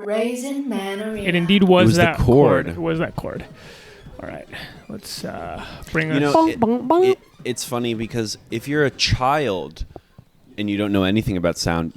Raisin Man Arena. It indeed was, was the that chord. It was that chord. All right, let's bring us. You know, it's funny because if you're a child and you don't know anything about sound,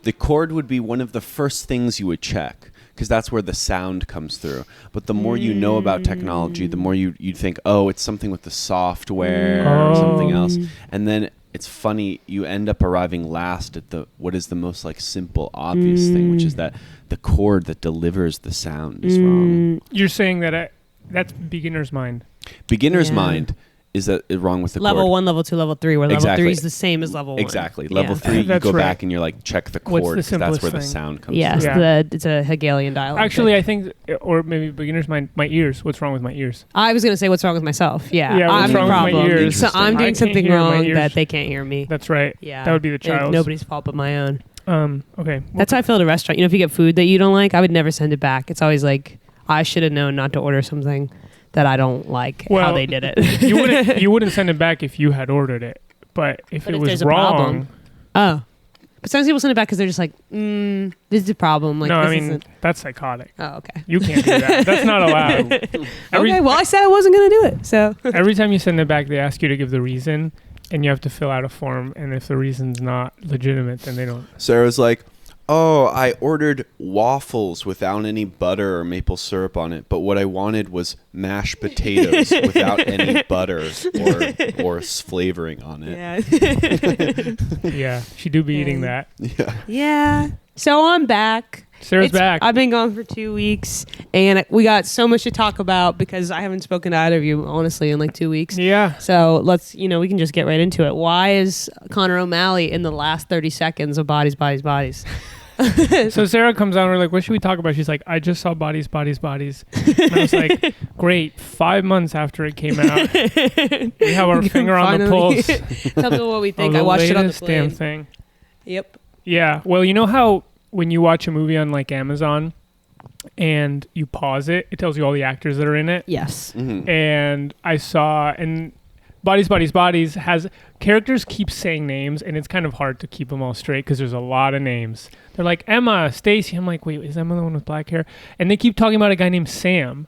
the chord would be one of the first things you would check because that's where the sound comes through. But the more you know about technology, the more you think, oh, it's something with the software or something else. And then it's funny, you end up arriving last at what is the most like simple, obvious thing, which is that the chord that delivers the sound is wrong. You're saying that that's beginner's mind. Beginner's mind is that wrong with the level chord. 1, level 2, level 3, where level Exactly. 3 is the same as level 1. Exactly. Level 3, you That's go right. back and you're like, check the What's chord, the 'cause that's where simplest the thing? sound comes Yes, from. it's a Hegelian dialogue. Actually, I think, or maybe beginner's mind, my ears. What's wrong with my ears? I was going to say what's wrong with myself. Yeah, Yeah, what's I'm wrong the with my problem. ears? So I'm I doing can't something hear my wrong ears. that they can't hear me. That's right. Yeah, That would be the child's. Nobody's fault but my own. Okay. That's how I feel at a restaurant. You know, if you get food that you don't like, I would never send it back. It's always like, I should have known not to order something that I don't like how they did it. you wouldn't send it back if you had ordered it, but if it was there's a wrong. problem. Oh. But sometimes people send it back because they're just like, this is a problem. Like, No, this I mean isn't. that's psychotic. Oh, okay. You can't do that. That's not allowed. Okay, well, I said I wasn't going to do it, so. Every time you send it back, they ask you to give the reason, and you have to fill out a form. And if the reason's not legitimate, then they don't. Sarah's like, oh, I ordered waffles without any butter or maple syrup on it, but what I wanted was mashed potatoes without any butter or flavoring on it. Yeah. Yeah, she do be eating that. Yeah. Yeah. So I'm back. Sarah's back. I've been gone for 2 weeks, and we got so much to talk about because I haven't spoken to either of you, honestly, in like 2 weeks. Yeah. So let's, we can just get right into it. Why is Connor O'Malley in the last 30 seconds of Bodies, Bodies, Bodies? So Sarah comes on, we're like, what should we talk about? She's like, I just saw Bodies, Bodies, Bodies. And I was like, great, 5 months after it came out. We have our finger on the pulse. Tell people what we think. of I watched it on the latest damn plane. thing. Yep. Yeah. Well, you know how when you watch a movie on like Amazon and you pause it, it tells you all the actors that are in it? Yes. Mm-hmm. And I saw, and Bodies, Bodies, Bodies has characters keep saying names, and it's kind of hard to keep them all straight because there's a lot of names. They're like Emma, Stacy. I'm like, wait, is Emma the one with black hair? And they keep talking about a guy named Sam.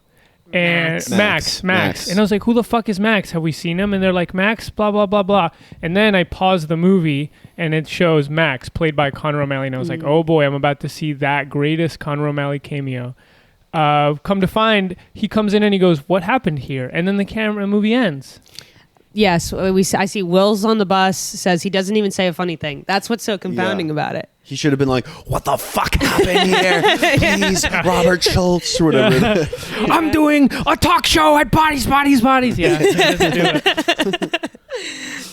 And Max. And I was like, who the fuck is Max? Have we seen him? And they're like, Max, blah, blah, blah, blah. And then I paused the movie, and it shows Max, played by Conor O'Malley. And I was like, oh boy, I'm about to see that greatest Conor O'Malley cameo. Come to find, he comes in and he goes, what happened here? And then the movie ends. Yes. I see Will's on the bus, says he doesn't even say a funny thing. That's what's so confounding about it. He should have been like, what the fuck happened here? Please, Robert Schultz or whatever. I'm doing a talk show at Bodies, Bodies, Bodies. Yeah. He doesn't do it.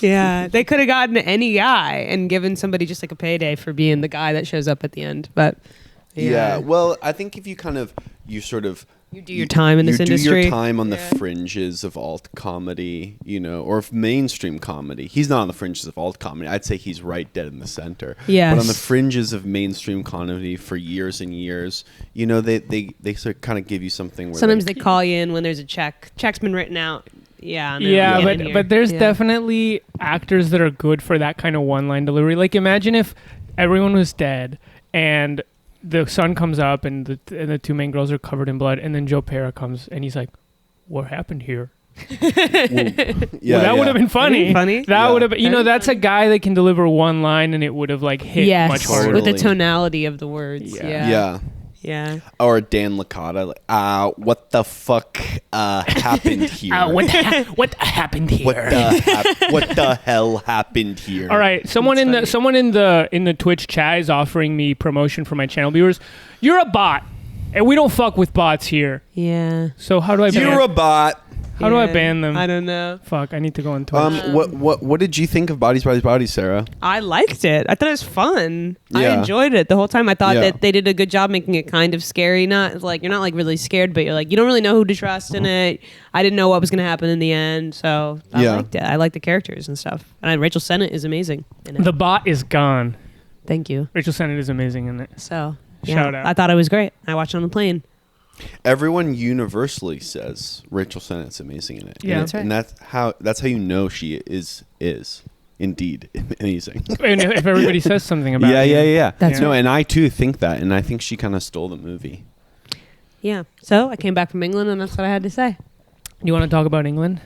Yeah. They could have gotten any guy and given somebody just like a payday for being the guy that shows up at the end. But Yeah. Well, I think if you you do your time in this industry. You do your time on the fringes of alt comedy, or of mainstream comedy. He's not on the fringes of alt comedy. I'd say he's right dead in the center. Yes. But on the fringes of mainstream comedy for years and years, they sort of kind of give you something where sometimes they call you in when there's a check. Check's been written out. Yeah. But there's definitely actors that are good for that kind of one-line delivery. Like imagine if everyone was dead and the sun comes up and the two main girls are covered in blood, and then Joe Pera comes and he's like, what happened here? That would have been funny. That would have been, that's a guy that can deliver one line and it would have like hit much harder. With the tonality of the words. Yeah. Or Dan Licata, like, what the fuck happened here? What happened here? What the hell happened here? All right, someone in the Twitch chat is offering me promotion for my channel viewers. You're a bot, and we don't fuck with bots here. Yeah. So how do I ban? You're a bot. How do I ban them? I don't know. Fuck, I need to go on Twitch. What did you think of Bodies, Bodies, Bodies, Sarah? I liked it. I thought it was fun. I Yeah. enjoyed it the whole time. I thought that they did a good job making it kind of scary. Not like you're not like really scared, but you're like you don't really know who to trust in it. I didn't know what was going to happen in the end, so I liked it. I liked the characters and stuff. And Rachel Sennett is amazing in it. The bot is gone. Thank you. Rachel Sennett is amazing in it. So Shout out. I thought it was great. I watched it on the plane. Everyone universally says Rachel Sennett's amazing in it. Yeah, and that's right. And that's how you know she is. indeed amazing. And if everybody says something about it. Yeah. That's no, right. and I too think that, and I think she kind of stole the movie. Yeah. So I came back from England, and that's what I had to say. You want to talk about England?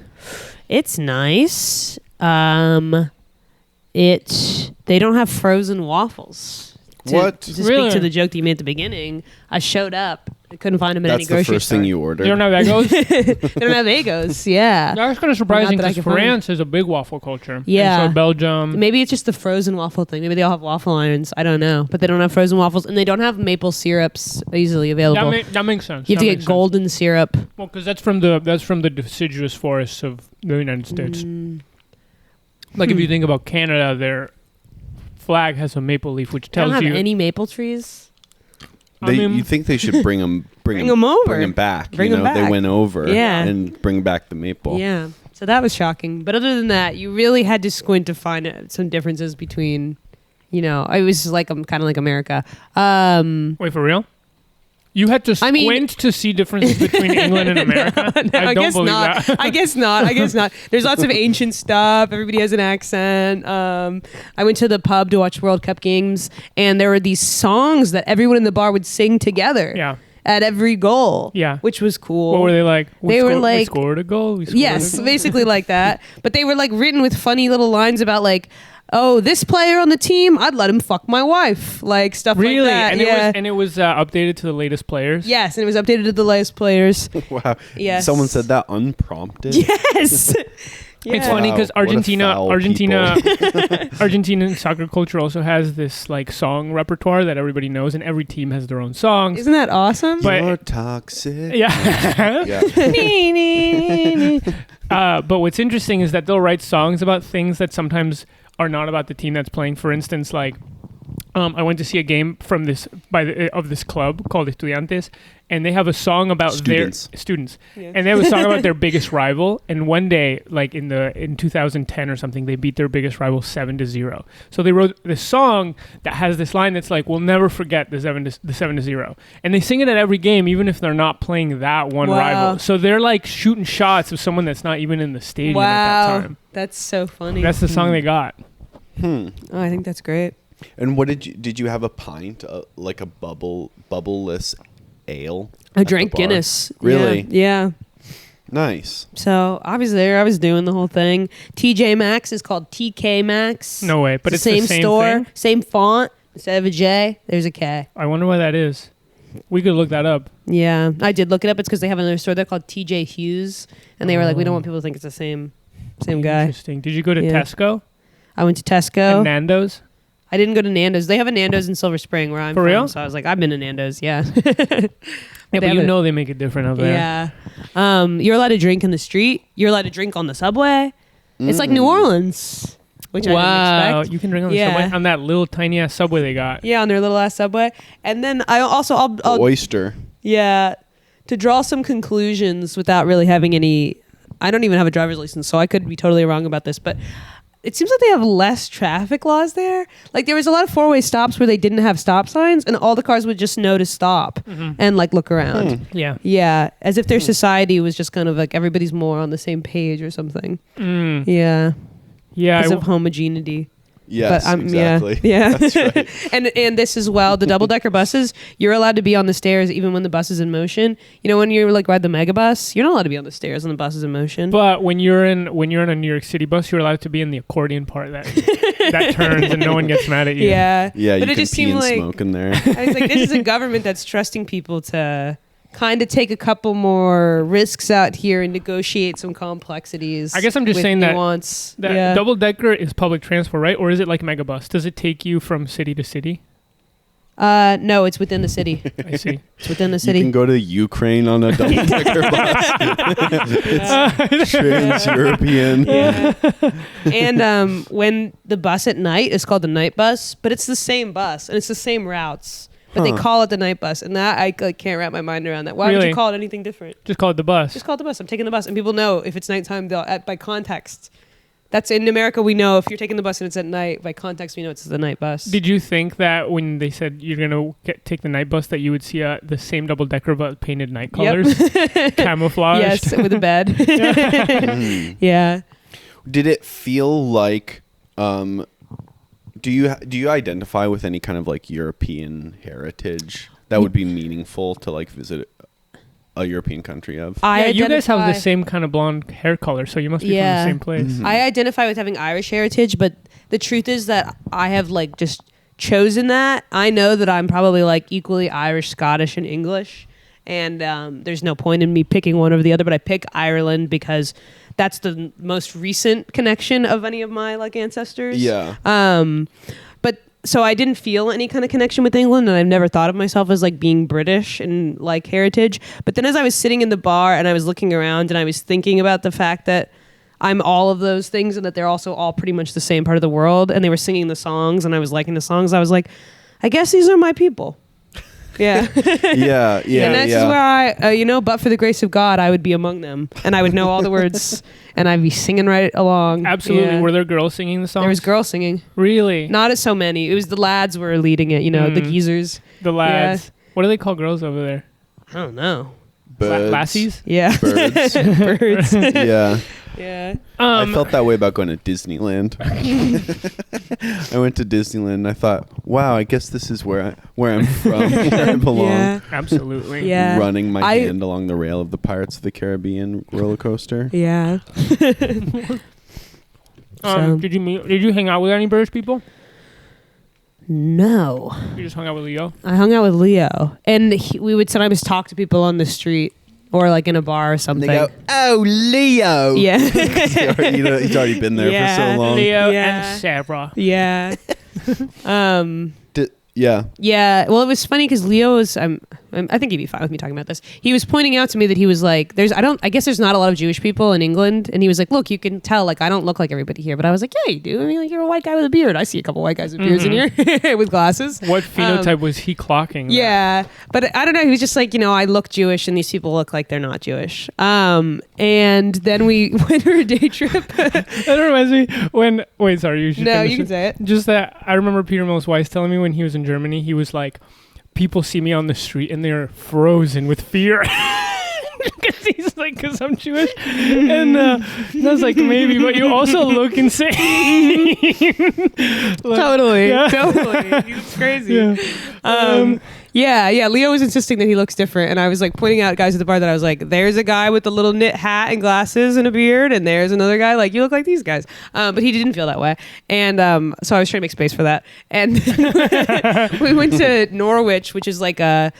It's nice. They don't have frozen waffles. What? To Really? speak to the joke that you made at the beginning, I showed up. I couldn't find them at any That's the grocery first store. thing you ordered. You don't know how that goes? They don't have Egos. Yeah. That's kind of surprising Not that I because can find. France is a big waffle culture. Yeah. And so Belgium. Maybe it's just the frozen waffle thing. Maybe they all have waffle irons. I don't know. But they don't have frozen waffles, and they don't have maple syrups easily available. That makes sense. You have That to makes get sense. golden syrup. Well, because that's from the deciduous forests of the United States. Like if you think about Canada, their flag has a maple leaf, which They don't tells have you. any maple trees. You think they should bring them over. bring them back? Bring you 'em know, they back. went over Yeah. and bring back the maple. Yeah. So that was shocking. But other than that, you really had to squint to find some differences between, it was like kind of like America. Wait, for real? You had to I mean- squint to see differences between England and America? No, I don't guess believe not. that. I guess not. There's lots of ancient stuff. Everybody has an accent. I went to the pub to watch World Cup games, and there were these songs that everyone in the bar would sing together. Yeah. At every goal. Yeah. Which was cool. What were they like? They were We like- scored a goal. We scored Yes, a goal. basically like that. But they were like written with funny little lines about like, oh, this player on the team, I'd let him fuck my wife, like stuff Really? like that. And it was updated to the latest players? Yes, and it was updated to the latest players. Wow. Yes. Someone said that unprompted. Yes. It's funny Wow, because what a foul Argentinian soccer culture also has this like song repertoire that everybody knows, and every team has their own songs. Isn't that awesome? But- You're toxic. Yeah. Yeah. But what's interesting is that they'll write songs about things that sometimes are not about the team that's playing. For instance, like I went to see a game from this club called Estudiantes, and they have a song about Students. their students, Yeah. and they have a song about their biggest rival. And one day, like in 2010 or something, they beat their biggest rival 7-0. So they wrote this song that has this line that's like, "We'll never forget the 7-0," and they sing it at every game, even if they're not playing that one Wow. rival. So they're like shooting shots of someone that's not even in the stadium at wow. that time. That's so funny. That's the song they got. Oh, I think that's great. And what did you have a pint, like a bubbleless ale? I at the drank bar? Guinness. Really? Yeah. Nice. So I was there. I was doing the whole thing. TJ Maxx is called TK Maxx. No way, but it's the same store, thing? same font. Instead of a J, there's a K. I wonder why that is. We could look that up. Yeah, I did look it up. It's because they have another store there called TJ Hughes, and they were like, we don't want people to think it's the same guy. Interesting. Did you go to Yeah. Tesco I went to Tesco. and Nando's? I didn't go to Nando's. They have a Nando's in Silver Spring where I'm For from. real? So I was like, I've been to Nando's. Yeah. Yeah, They but have you it. know they make it different over there. Yeah. You're allowed to drink in the street. You're allowed to drink on the subway. It's like New Orleans, which I Wow, didn't expect. you can drink on the Yeah. subway on that little tiny ass subway they got. Yeah, on their little ass subway. And then I'll Oyster. yeah, to draw some conclusions without really having any. I don't even have a driver's license, so I could be totally wrong about this, but it seems like they have less traffic laws there. Like there was a lot of four-way stops where they didn't have stop signs, and all the cars would just know to stop and like look around. Yeah. Yeah, as if their society was just kind of like everybody's more on the same page or something. Mm. Yeah, Yeah. because of homogeneity. Yes, exactly. Yeah. That's right. and this as well, the double decker buses, you're allowed to be on the stairs even when the bus is in motion. You know, when you like ride the mega bus, you're not allowed to be on the stairs when the bus is in motion. But when you're in a New York City bus, you're allowed to be in the accordion part that that turns and no one gets mad at you. yeah. Yeah, but you it can just pee seemed and like smoke in there. I was like, this is a government that's trusting people to kind of take a couple more risks out here and negotiate some complexities. I guess I'm just with saying that- nuance. That yeah. double decker is public transport, right? Or is it like Megabus? Does it take you from city to city? No, it's within the city. I see. It's within the You city. can go to Ukraine on a double-decker bus. Trans-European. Yeah. And when the bus at night is called the night bus, but it's the same bus and it's the same routes, but they Huh. call it the night bus, and that I like can't wrap my mind around that. Why would Really? you call it anything different? Just call it the bus. Just call it the bus. I'm taking the bus, and people know if it's nighttime. They'll by context. That's in America. We know if you're taking the bus and it's at night. By context, we know it's the night bus. Did you think that when they said you're gonna take the night bus that you would see the same double decker but painted night colors, camouflaged? Yes, with a bed. Mm. Yeah. Did it feel like Do you identify with any kind of like European heritage that would be meaningful to like visit a European country of? You guys have the same kind of blonde hair color, so you must be from the same place. Mm-hmm. I identify with having Irish heritage, but the truth is that I have like just chosen that. I know that I'm probably like equally Irish, Scottish, and English, and there's no point in me picking one over the other. But I pick Ireland because that's the most recent connection of any of my like ancestors. Yeah. But so I didn't feel any kind of connection with England, and I've never thought of myself as like being British and like heritage. But then as I was sitting in the bar and I was looking around and I was thinking about the fact that I'm all of those things and that they're also all pretty much the same part of the world, and they were singing the songs and I was liking the songs, I was like, I guess these are my people. Yeah. Yeah. And this is where I, but for the grace of God, I would be among them, and I would know all the words, and I'd be singing right along. Absolutely. Yeah. Were there girls singing the songs? There was girls singing. Really? Not as so many. It was the lads were leading it, the geezers. The lads. Yeah. What do they call girls over there? I don't know. Birds. Lassies? Yeah. Birds. Birds. Yeah. Yeah. I felt that way about going to Disneyland. I went to Disneyland and I thought, wow, I guess this is where I'm from, where I belong. Yeah. Absolutely. Yeah. Running my hand along the rail of the Pirates of the Caribbean roller coaster. Yeah. Did you hang out with any British people? No. You just hung out with Leo? I hung out with Leo, and we would sometimes talk to people on the street or like in a bar or something. And they go, oh, Leo. Yeah. He's already been there for so long. Leo Yeah. and Sarah. Yeah. Yeah. Yeah. Well, it was funny because Leo was, I think he'd be fine with me talking about this. He was pointing out to me that he was like, I guess there's not a lot of Jewish people in England. And he was like, look, you can tell, like, I don't look like everybody here. But I was like, yeah, you do. I mean, like, you're a white guy with a beard. I see a couple white guys with beards in here with glasses. What phenotype was he clocking? Yeah. But I don't know. He was just like, I look Jewish and these people look like they're not Jewish. And then we went on a day trip. That reminds me wait, sorry, you should No, finish you can say it. Just that I remember Peter Mills Weiss telling me when he was in Germany, he was like, people see me on the street and they're frozen with fear. Because I'm Jewish. And I was like, maybe, but you also look insane. Totally. Yeah. Totally. It's crazy. Yeah. Yeah. Leo was insisting that he looks different, and I was like pointing out guys at the bar that I was like, there's a guy with a little knit hat and glasses and a beard, and there's another guy like, you look like these guys. But he didn't feel that way, and so I was trying to make space for that. And we went to Norwich, which is like the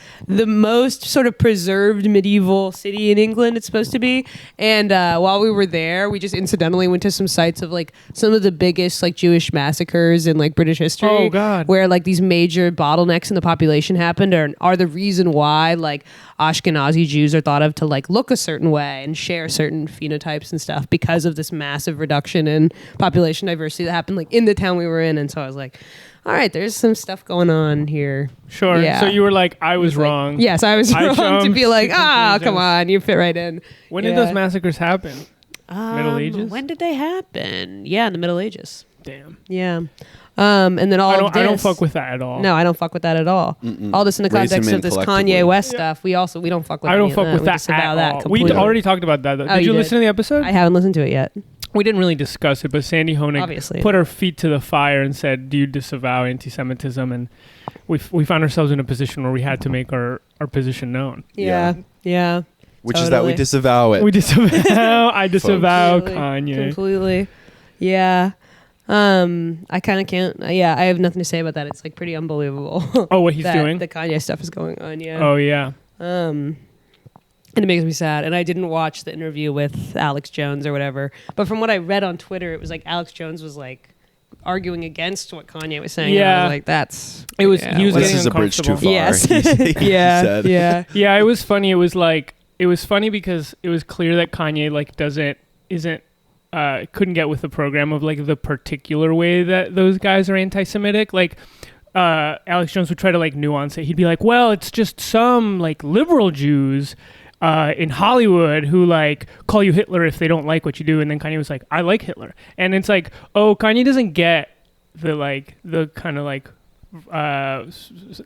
most sort of preserved medieval city in England. It's supposed to be. And while we were there, we just incidentally went to some sites of like some of the biggest like Jewish massacres in like British history. Oh God! Where like these major bottlenecks in the population happened, or are the reason why like Ashkenazi Jews are thought of to like look a certain way and share certain phenotypes and stuff because of this massive reduction in population diversity that happened like in the town we were in. And so I was like, all right, there's some stuff going on here. Sure. Yeah. So you were like, I was wrong. Yes, I was wrong to be like, conclusions. come on, you fit right in. When did those massacres happen? Middle Ages? When did they happen? Yeah, in the Middle Ages. Damn. Yeah. And then I of this. don't fuck with that at all. No, I don't fuck with that at all. All this in the Raise context him of in this collectively. Kanye West stuff. We don't fuck with. I don't any fuck of with We that disavow at all. We completely. already talked about that. Oh, Did you you listen to the episode? I haven't listened to it yet. We didn't really discuss it, but Sandy Honig Obviously. put her feet to the fire and said, do you disavow anti-Semitism? And we found ourselves in a position where we had to make our position known. Yeah. Which is that we disavow it. We disavow. I disavow Completely. Kanye. Completely. Yeah. I kind of can't. Yeah, I have nothing to say about that. It's like pretty unbelievable. Oh, what he's that doing? The Kanye stuff is going on. Yeah. Oh, yeah. And it makes me sad. And I didn't watch the interview with Alex Jones or whatever. But from what I read on Twitter, it was like Alex Jones was like arguing against what Kanye was saying. Yeah. And I was like, that's. He was This getting is a bridge too far. uncomfortable. Yes. he said. Yeah. Yeah, it was funny. It was funny because it was clear that Kanye like couldn't get with the program of like the particular way that those guys are anti-Semitic. Like Alex Jones would try to like nuance it. He'd be like, well, it's just some like liberal Jews in Hollywood who like call you Hitler if they don't like what you do. And then Kanye was like, I like Hitler. And it's like, oh, Kanye doesn't get the kind of like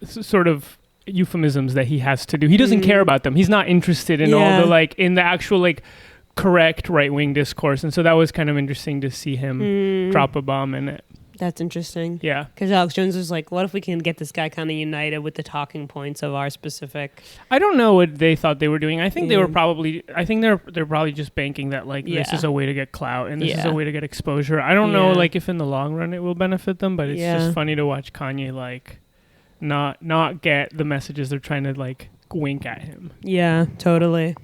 sort of euphemisms that he has to do. He doesn't care about them. He's not interested in all the like in the actual like correct right-wing discourse, and so that was kind of interesting to see him drop a bomb in it. That's interesting. Yeah. Because Alex Jones was like, what if we can get this guy kind of united with the talking points of our specific... I don't know what they thought they were doing. I think they were probably... I think they're probably just banking that, like, this is a way to get clout and this is a way to get exposure. I don't know, like, if in the long run it will benefit them, but it's just funny to watch Kanye, like, not get the messages they're trying to, like, wink at him. Yeah, totally.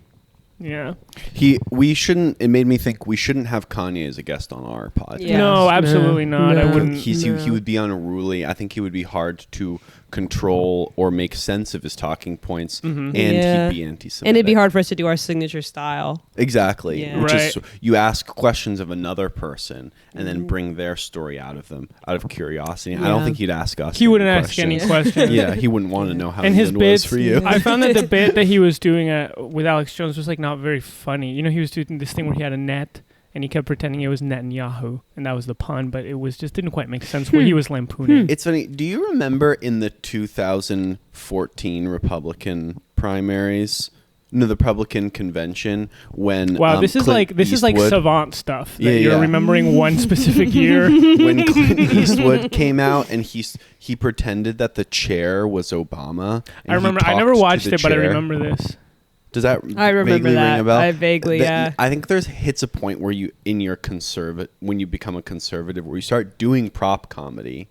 Yeah. It made me think we shouldn't have Kanye as a guest on our podcast. Yeah. No, absolutely not. I No. wouldn't. He would be unruly. I think he would be hard to control or make sense of his talking points, and he'd be anti-Semitic. And it'd be hard for us to do our signature style. Exactly. Yeah. Which is Right. you ask questions of another person and then bring their story out of them out of curiosity. I don't Yeah. think he'd ask us. He wouldn't any ask any questions. questions. Yeah, he wouldn't want to know how And his England was bits for you. I found that the bit that he was doing with Alex Jones was like not very funny. You know, he was doing this thing where he had a net and he kept pretending it was Netanyahu, and that was the pun, but it was just didn't quite make sense where he was lampooning. It's funny. Do you remember in the 2014 Republican primaries? No, the Republican convention when Wow, this is Clint like Eastwood- savant stuff. That Yeah, you're yeah. remembering one specific year. when Clint Eastwood came out and he pretended that the chair was Obama. and I remember. he I never talked to watched the it, but I chair. remember this. Does that I remember vaguely that. ring a bell? I vaguely, yeah. I think there's hits a point where you in your when you become a conservative where you start doing prop comedy,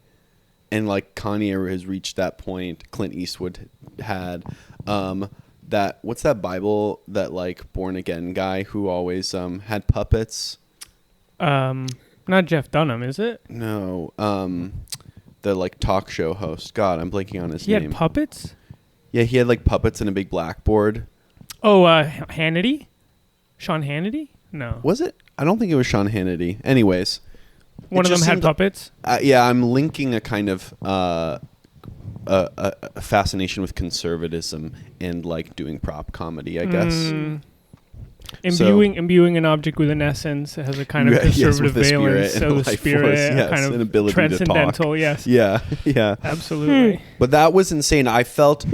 and like Kanye has reached that point. Clint Eastwood had that. What's that Bible that like born again guy who always had puppets? Not Jeff Dunham, is it? No, the like talk show host. God, I'm blanking on his He name. had puppets. Yeah, he had like puppets and a big blackboard. Oh, Hannity, Sean Hannity. No, Was it? I don't think it was Sean Hannity. Anyways, one it of them just had seemed- puppets. Yeah, I'm linking a kind of a fascination with conservatism and like doing prop comedy, I guess. Imbuing an object with an essence has a kind of Yeah, yes, conservative with a spirit valence. and So a the life spirit, force, yes, kind an of ability to talk. transcendental. Yes, Yeah, yeah. absolutely. But that was insane. I felt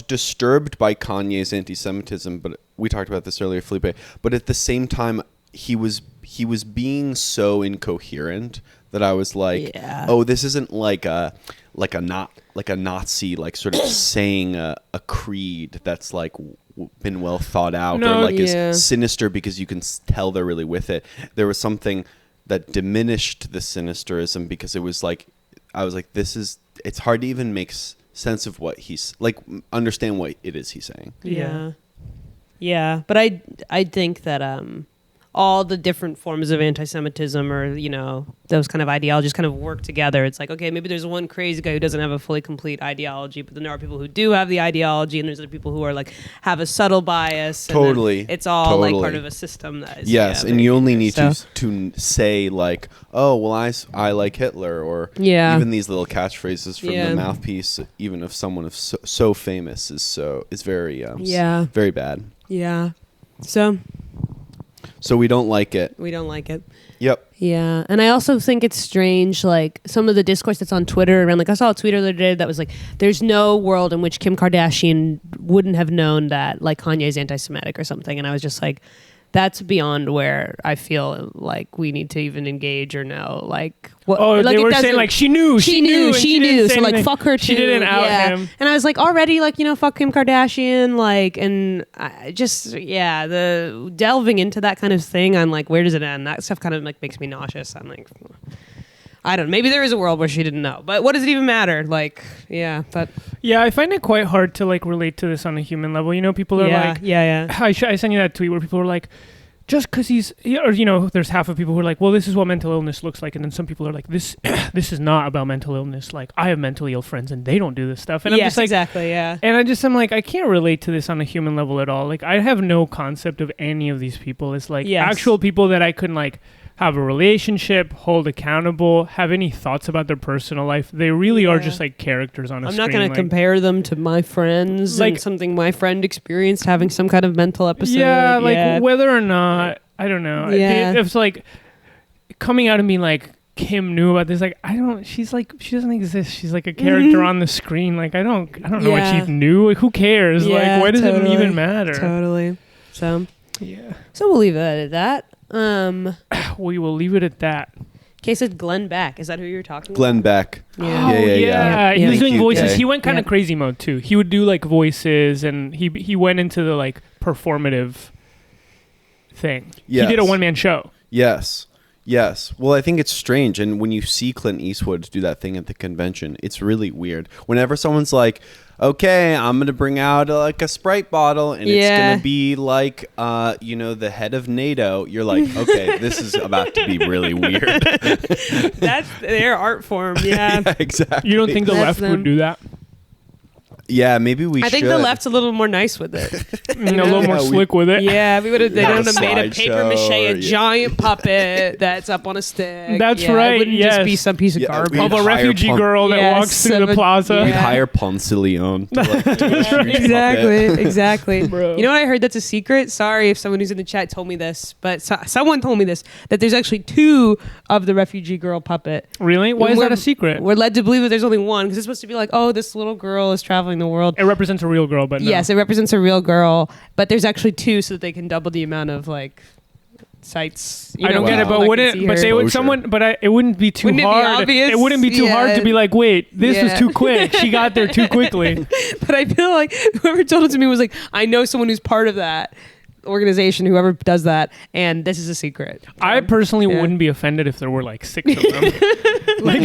disturbed by Kanye's anti-Semitism, but we talked about this earlier, Felipe. But at the same time, he was being so incoherent that I was like, Yeah. oh, this isn't like a Nazi like sort of saying a creed that's like been well thought out No, or like yeah. is sinister because you can tell they're really with it. There was something that diminished the sinisterism because it was like I was like, it's hard to even make sense of what he's like, understand what it is he's saying. Yeah. But I think that all the different forms of anti-Semitism or, you know, those kind of ideologies kind of work together. It's like, okay, maybe there's one crazy guy who doesn't have a fully complete ideology, but then there are people who do have the ideology, and there's other people who are like have a subtle bias. And Totally. then it's all like Totally. part of a system that is. Yes, yeah, and very you only dangerous. need to say like, oh, well, I like Hitler, or Yeah. even these little catchphrases from Yeah. the mouthpiece, even of someone of so famous is very Yeah. very bad. Yeah. So So we don't like it. we don't like it. Yep. Yeah, and I also think it's strange, like some of the discourse that's on Twitter around. Like I saw a tweet the other day that was like, "There's no world in which Kim Kardashian wouldn't have known that like Kanye's anti-Semitic or something," and I was just like, "That's beyond where I feel like we need to even engage or know." Like, what? Oh, like, they it were doesn't- saying like she knew. and She knew. didn't say So like, anything. fuck her too. She didn't out him. And I was like, already, like, you know, fuck Kim Kardashian. Like, and I just, yeah, the delving into that kind of thing. I'm like, where does it end? That stuff kind of like makes me nauseous. I'm like, I don't know. Maybe there is a world where she didn't know, but what does it even matter? Like, yeah, but Yeah, I find it quite hard to like relate to this on a human level. You know, people are like, yeah. I sent you that tweet where people are like, just because he's, or you know, there's half of people who are like, well, this is what mental illness looks like, and then some people are like, this is not about mental illness. Like, I have mentally ill friends, and they don't do this stuff. And I'm Yes, just like, exactly, yeah. and I'm like, I can't relate to this on a human level at all. Like, I have no concept of any of these people. It's like Yes. actual people that I can like have a relationship, hold accountable, have any thoughts about their personal life. They really are Yeah. just like characters on a I'm screen. not going like, to compare them to my friends, Like- and something my friend experienced having some kind of mental episode. Yeah, like whether or not, I don't know. Yeah. It's like coming out and being like, Kim knew about this. Like, she's like, she doesn't exist. She's like a character on the screen. Like, I don't know Yeah. what she knew. Like, who cares? Yeah, like, why does it totally. even matter? Totally. So, Yeah. So we'll leave it at that. We will leave it at that. Kay said Glenn Beck. Is that who you were talking Glenn Beck. Yeah. Yeah. He was Thank doing you, voices. Kay. He went kind of Yeah. crazy mode too. He would do like voices, and he went into the like performative thing. Yes. He did a one-man show. Yes. Well, I think it's strange. And when you see Clint Eastwood do that thing at the convention, it's really weird. Whenever someone's like, okay, I'm going to bring out like a Sprite bottle and it's Yeah. going to be like, the head of NATO, you're like, okay, this is about to be really weird. That's their art form. Yeah. Yeah, exactly. You don't think the That's left them. would do that? Yeah, maybe we I should. think the left's a little more nice with it. A little more Yeah, we- slick with it. Yeah, we would have. They Yeah, would have made a paper slideshow mache, a or- giant puppet that's up on a stick. That's Yeah, right, It wouldn't yes. just be some piece of Yeah, garbage. we- Of a hire refugee punk- girl that Yes, walks through of the a- plaza. We'd Yeah. hire Ponce de Leon to like, do a huge Exactly, puppet. exactly. Bro. You know what I heard that's a secret? Sorry if someone who's in the chat told me this, but someone told me this, that there's actually 2 of the refugee girl puppet. Really? Why is We're- that a secret? We're led to believe that there's only one because it's supposed to be like, oh, this little girl is traveling the world. It represents a real girl, but no. Yes, it represents a real girl, but there's actually 2 so that they can double the amount of like sites. I don't get it, Wow. but wouldn't? But they would Exposure. someone. But it wouldn't be too Wouldn't it be hard. obvious? It wouldn't be too hard Yeah. to be like, wait, this was Yeah. too quick. She got there too quickly. But I feel like whoever told it to me was like, I know someone who's part of that organization, whoever does that, and this is a secret. I personally Yeah. wouldn't be offended if there were like 6 of them. Like,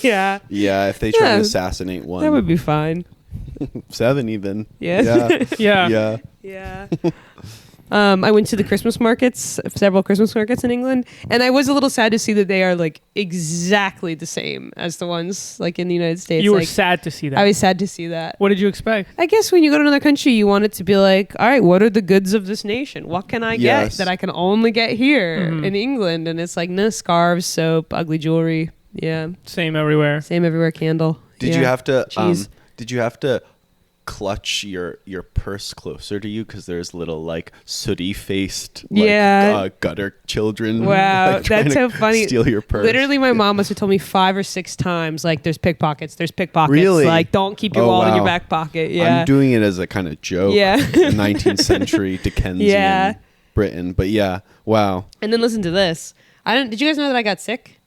Yeah, Yeah, if they try Yeah. to assassinate one. that would be fine. 7 even. Yeah. yeah. Yeah. Yeah. I went to the Christmas markets, several Christmas markets in England, and I was a little sad to see that they are like exactly the same as the ones like in the United States. You were like, sad to see that. I was sad to see that. What did you expect? I guess when you go to another country, you want it to be like, all right, what are the goods of this nation? What can I get Yes. that I can only get here Mhm. in England? And it's like, no, scarves, soap, ugly jewelry. Yeah. Same everywhere. Same everywhere, candle. Did Yeah. you have to Cheese. did you have to clutch your purse closer to you because there's little like sooty faced Yeah. gutter children Wow, like, trying that's to so funny. steal your purse? Literally, my mom must have told me 5 or 6 times, like, there's pickpockets. Really? Like, don't keep your Oh, wallet in your wow. back pocket. Yeah. I'm doing it as a kind of joke. Yeah. 19th century Dickensian Yeah. Britain, but yeah, wow. And then listen to this. Did you guys know that I got sick?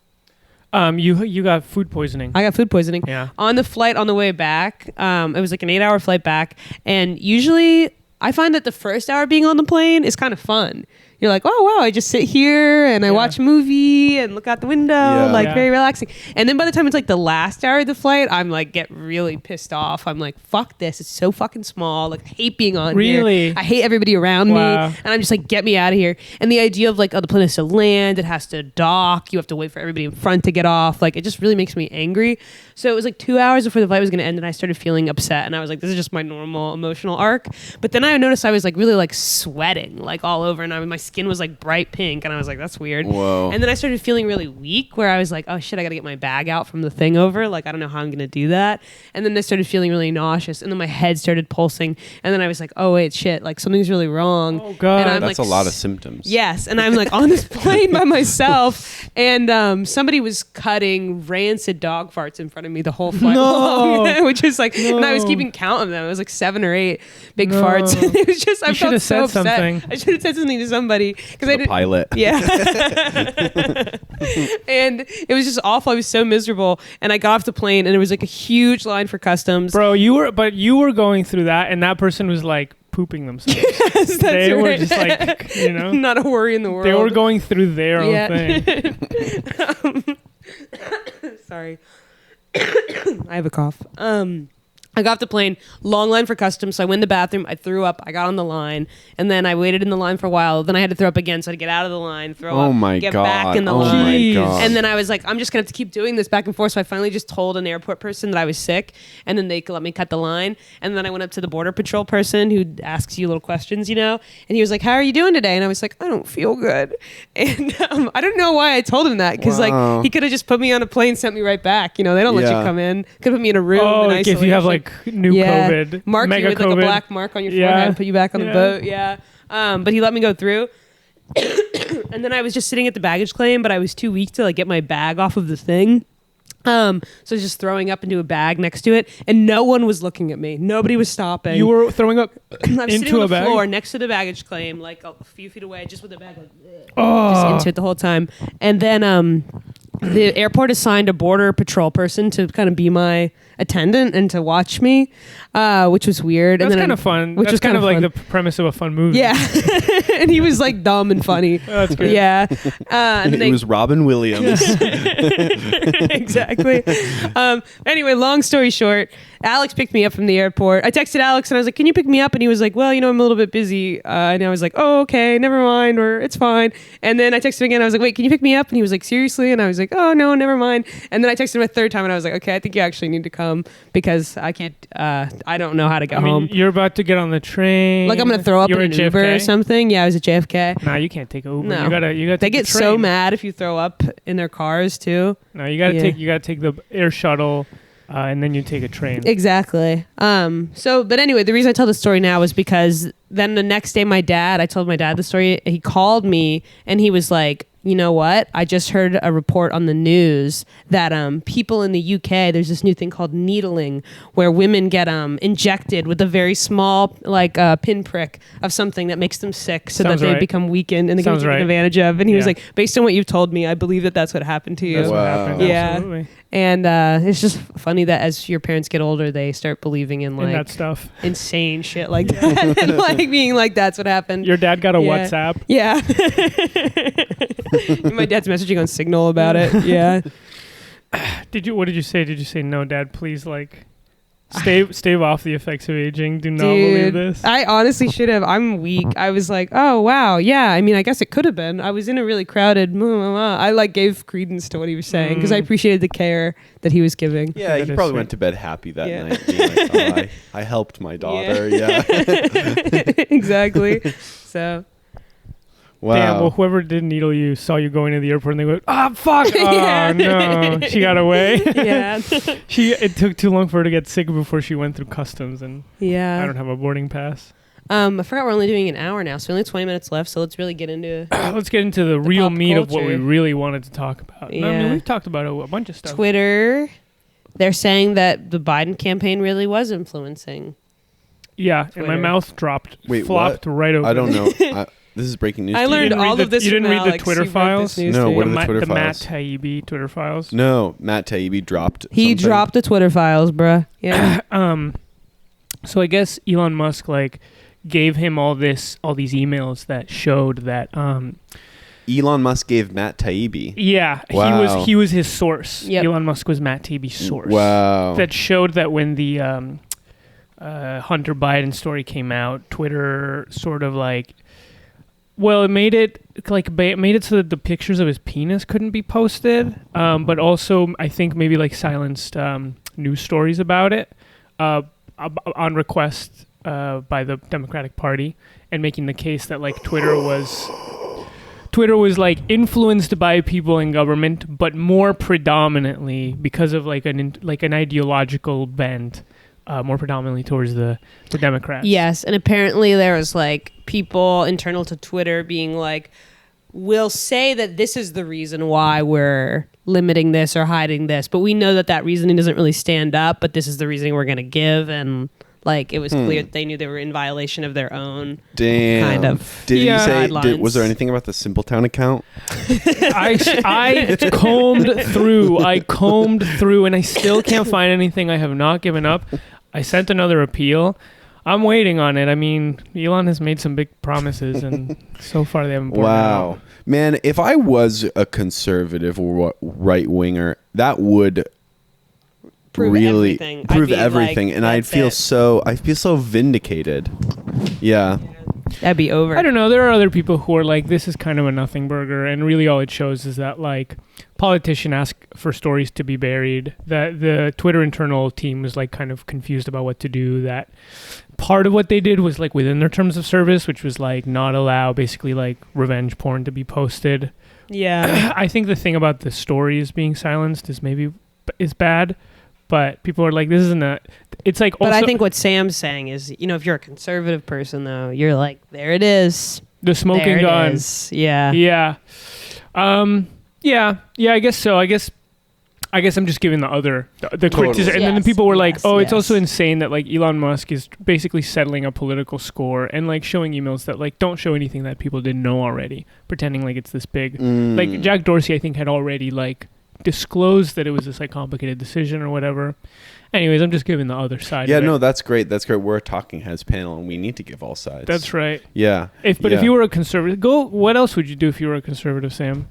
You got food poisoning. I got food poisoning. Yeah. On the flight on the way back, it was like an 8-hour flight back. And usually I find that the first hour being on the plane is kind of fun. You're like, oh, wow, I just sit here and I Yeah. watch a movie and look out the window, Yeah. like Yeah. very relaxing. And then by the time it's like the last hour of the flight, I'm like, get really pissed off. I'm like, fuck this. It's so fucking small. Like, I hate being on here. Really? I hate everybody around Wow. me. And I'm just like, get me out of here. And the idea of like, oh, the plane has to land, it has to dock, you have to wait for everybody in front to get off. Like, it just really makes me angry. So it was like 2 hours before the flight was going to end, and I started feeling upset. And I was like, this is just my normal emotional arc. But then I noticed I was like really like sweating like all over, and my skin was like bright pink, and I was like, that's weird. Whoa. And then I started feeling really weak, where I was like, oh shit, I got to get my bag out from the thing over. Like, I don't know how I'm going to do that. And then I started feeling really nauseous, and then my head started pulsing, and then I was like, oh wait, shit, like something's really wrong. Oh, God. And I'm That's like, a lot of symptoms. Yes, and I'm like on this plane by myself, and somebody was cutting rancid dog farts in front of me the whole flight long, which is like, and I was No. keeping count of them. It was like 7 or 8 big No. farts. It was just I You should felt have so said upset. something. I should have said something to somebody because I The didn't. pilot. Yeah. And it was just awful. I was so miserable, and I got off the plane, and it was like a huge line for customs. Bro, you were going through that, and that person was like pooping themselves. That's They were right. just like, you know, not a worry in the world. they were going through their own Yeah. thing. Sorry. I have a cough. I got off the plane, long line for customs. So I went in the bathroom. I threw up. I got on the line, and then I waited in the line for a while. Then I had to throw up again, so I had to get out of the line, throw Oh up, my get God. back in the Oh line. my Jeez. God. And then I was like, I'm just gonna have to keep doing this back and forth. So I finally just told an airport person that I was sick, and then they let me cut the line. And then I went up to the border patrol person who asks you little questions, you know. And he was like, "How are you doing today?" And I was like, "I don't feel good." And I don't know why I told him that, because Wow. like he could have just put me on a plane, sent me right back. You know, they don't let Yeah. you come in. Could put me in a room. Oh, in like if you have isolation. like new COVID, mark mega you with COVID. like a black mark on your Yeah. forehead, and put you back on the Yeah. boat. Yeah. But he let me go through. And then I was just sitting at the baggage claim, but I was too weak to like get my bag off of the thing. So just throwing up into a bag next to it, and no one was looking at me. Nobody was stopping. You were throwing up I'm sitting into on a the bag? floor next to the baggage claim, like a few feet away, just with the bag like just Oh, into it the whole time. And then the airport assigned a border patrol person to kind of be my attendant and to watch me, which was weird. that's and then kind of fun. Which That's was kind of like fun. the premise of a fun movie. Yeah, and he was like dumb and funny. That's good. Yeah, and It they, was Robin Williams. exactly. Anyway, long story short, Alex picked me up from the airport. I texted Alex and I was like, "Can you pick me up?" And he was like, "Well, I'm a little bit busy." And I was like, "Oh, okay, never mind, or it's fine." And then I texted him again. I was like, "Wait, can you pick me up?" And he was like, "Seriously?" And I was like, "Oh no, never mind." And then I texted him a third time and I was like, "Okay, I think you actually need to come because I can't. I don't know how to get I mean, home. you're about to get on the train. Like I'm gonna throw up You're in at an Uber or JFK? something." Yeah, I was at JFK. Nah, you can't take an Uber. No. You gotta They take get the so train. mad if you throw up in their cars too. No, you gotta Yeah. take the air shuttle, and then you take a train. Exactly. But anyway, the reason I tell the story now is because then the next day I told my dad the story. He called me and he was like, "You know what? I just heard a report on the news that people in the UK, there's this new thing called needling where women get injected with a very small pinprick of something that makes them sick so Sounds that they right. become weakened and they can be Sounds taken right. advantage of." And he was Yeah. like, "Based on what you've told me, I believe that that's what happened to you." That's what Wow. happened. Yeah. Absolutely. And it's just funny that as your parents get older, they start believing in And that like stuff. insane shit like that, and like being like, "That's what happened." Your dad got a Yeah. WhatsApp. Yeah. My dad's messaging on Signal about it. Yeah. What did you say? Did you say, "No, Dad, please, like, stave off the effects of aging. Do not Dude, believe this." I honestly should have. I'm weak. I was like, "Oh wow, yeah." I mean, I guess it could have been. I was in a really crowded. I like gave credence to what he was saying because I appreciated the care that he was giving. Yeah, That he is probably sweet. went to bed happy that Yeah. night. Being like, "Oh, I helped my daughter." Yeah. Exactly. So. Wow. Damn, well, whoever did needle you saw you going to the airport and they go, "Ah, fuck. Oh, Yeah. no. She got away. Yeah. It took too long for her to get sick before she went through customs, and Yeah. I don't have a boarding pass. I forgot we're only doing an hour now, so only 20 minutes left. So let's really get into Let's get into the real pop meat of what we culture. really wanted to talk about. No, I mean, Yeah. we've talked about a bunch of stuff. Twitter. They're saying that the Biden campaign really was influencing. Yeah, and my Twitter. mouth dropped, Wait, flopped right open. I don't know. This is breaking news. I to you. learned didn't read all the- of this. you didn't from read the Alex. Twitter He broke this files? news No, to what me. are the Twitter the Matt files? Taibbi Twitter files. No, Matt Taibbi dropped. He something. dropped the Twitter files, bruh. Yeah. So I guess Elon Musk gave him all these emails that showed that Elon Musk gave Matt Taibbi. yeah, Wow. he was his source. Yep. Elon Musk was Matt Taibbi's source. Wow. That showed that when the Hunter Biden story came out, Twitter sort of it made it so that the pictures of his penis couldn't be posted, but also I think maybe silenced news stories about it on request by the Democratic Party, and making the case that Twitter was influenced by people in government, but more predominantly because of an ideological bent, more predominantly towards the Democrats. Yes, and apparently there was people internal to Twitter being like, "We'll say that this is the reason why we're limiting this or hiding this, but we know that reasoning doesn't really stand up, but this is the reasoning we're going to give." And it was clear that they knew they were in violation of their own. Damn. Kind of. Did Yeah. you say? Guidelines. Was there anything about the Simpletown account? I combed through, and I still can't find anything. I have not given up. I sent another appeal. I'm waiting on it. I mean, Elon has made some big promises, and so far they haven't borne Wow. out. Man, if I was a conservative or right winger, that would Prove really everything. I'd prove be everything, and I'd "That's feel it." I feel so vindicated. Yeah. That'd be over. I don't know. There are other people who are like, this is kind of a nothing burger, and really all it shows is that politicians ask for stories to be buried. That the Twitter internal team was kind of confused about what to do. That part of what they did was within their terms of service, which was not allow basically revenge porn to be posted. Yeah. I think the thing about the stories being silenced is bad, but people are like, this isn't a. It's also. But I think what Sam's saying is, if you're a conservative person, though, you're like, there it is. the smoking There it gun. is. Yeah. Yeah. Yeah. I guess so. I I guess I'm just giving the other the Totally. criticism, and then the Yes, people were like, yes, "Oh, it's yes. also insane that like Elon Musk is basically settling a political score and like showing emails that like don't show anything that people didn't know already, pretending like it's this big." Like Jack Dorsey, I think, had already like disclosed that it was this like complicated decision or whatever. Anyways, I'm just giving the other side. Yeah, of it. no, that's great. That's great. We're a Talking Heads panel, and we need to give all sides. That's right. Yeah. If Yeah. you were a conservative, what else would you do if you were a conservative, Sam?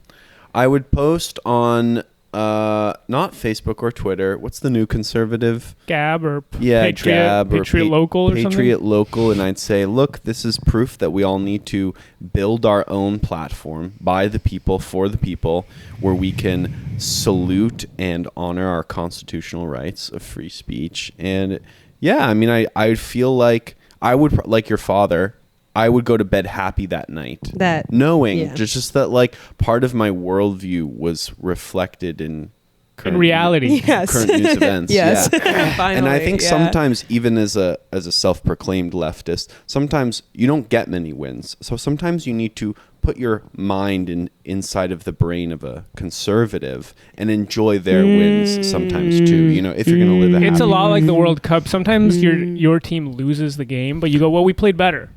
I would post on not Facebook or Twitter. What's the new conservative? Gab or Gab or Patriot Local or something? Patriot Local, and I'd say, look, this is proof that we all need to build our own platform by the people for the people, where we can salute and honor our constitutional rights of free speech. And yeah, I mean, I feel like I would, like your father, I would go to bed happy that night, That knowing yeah. just that like part of my worldview was reflected in current reality. Yes. current news events. Yes. Yeah. Finally, And I think yeah. sometimes, even as a self-proclaimed leftist, sometimes you don't get many wins. So sometimes you need to put your mind inside of the brain of a conservative and enjoy their wins sometimes too. You know, if you're going to live a It's happy a lot life. like the World Cup. Sometimes your team loses the game, but you go, well, we played better.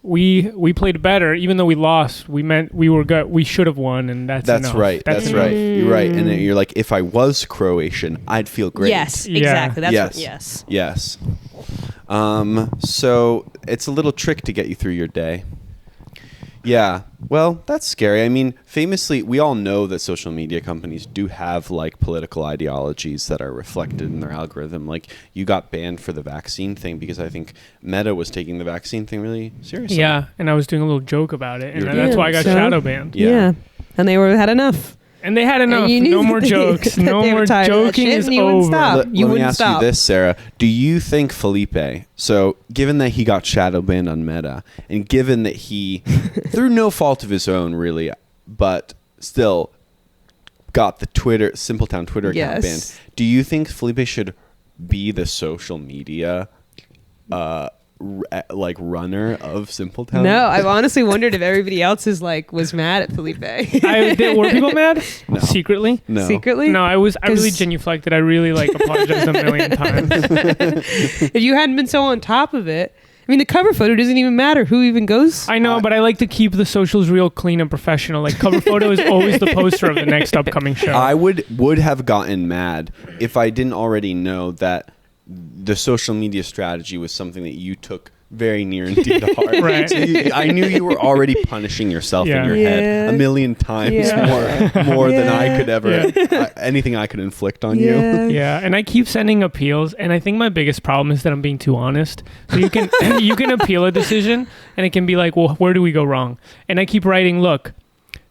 We played better, even though we lost. We meant we were good. We should have won, and that's enough. right. That's enough. right. You're right. And then you're like, if I was Croatian, I'd feel great. Yes, Yeah. exactly. That's Yes. yes. Yes. So it's a little trick to get you through your day. Yeah. Well, that's scary. I mean, famously, we all know that social media companies do have like political ideologies that are reflected in their algorithm. Like you got banned for the vaccine thing because I think Meta was taking the vaccine thing really seriously. Yeah, and I was doing a little joke about it, and You're- that's Yeah, why I got so- shadow banned. Yeah. And they had enough. And they had enough. you knew No more that jokes. they No were more tired of that joking shit, is and you wouldn't over. stop. Let You me wouldn't ask stop. you this, Sarah. Do you think Felipe, so given that he got shadow banned on Meta, and given that he, through no fault of his own really, but still got the Simpletown Twitter account Yes. banned, do you think Felipe should be the social media like runner of Simpletown? No, I've honestly wondered if everybody else was mad at Felipe. Were people mad? No. Secretly? No. Secretly? No, I really 'Cause- genuflected. I really apologized a million times. If you hadn't been so on top of it, I mean, the cover photo doesn't even matter who even goes. I know, but I like to keep the socials real clean and professional. Like cover photo is always the poster of the next upcoming show. I would have gotten mad if I didn't already know that the social media strategy was something that you took very near and dear to heart. Right. So I knew you were already punishing yourself Yeah. in your Yeah. head a million times Yeah. more than I Yeah. could ever anything I could inflict on you. Yeah, and I keep sending appeals, and I think my biggest problem is that I'm being too honest. So you can you can appeal a decision, and it can be like, well, where do we go wrong? And I keep writing, look,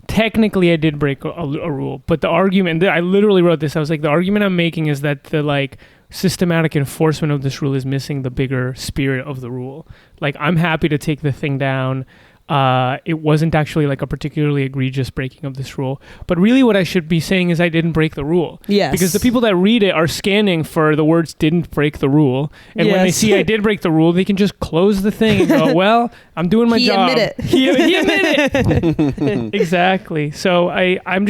technically I did break a rule, but the argument, I literally wrote this. I was like, the argument I'm making is that the like systematic enforcement of this rule is missing the bigger spirit of the rule. Like, I'm happy to take the thing down. It wasn't actually like a particularly egregious breaking of this rule, but really what I should be saying is I didn't break the rule. Yes. Because the people that read it are scanning for the words "didn't break the rule," and when they Yes. see I did break the rule, they can just close the thing and go, "Well, I'm doing my He job." admit it. He admit it. Exactly. So I'm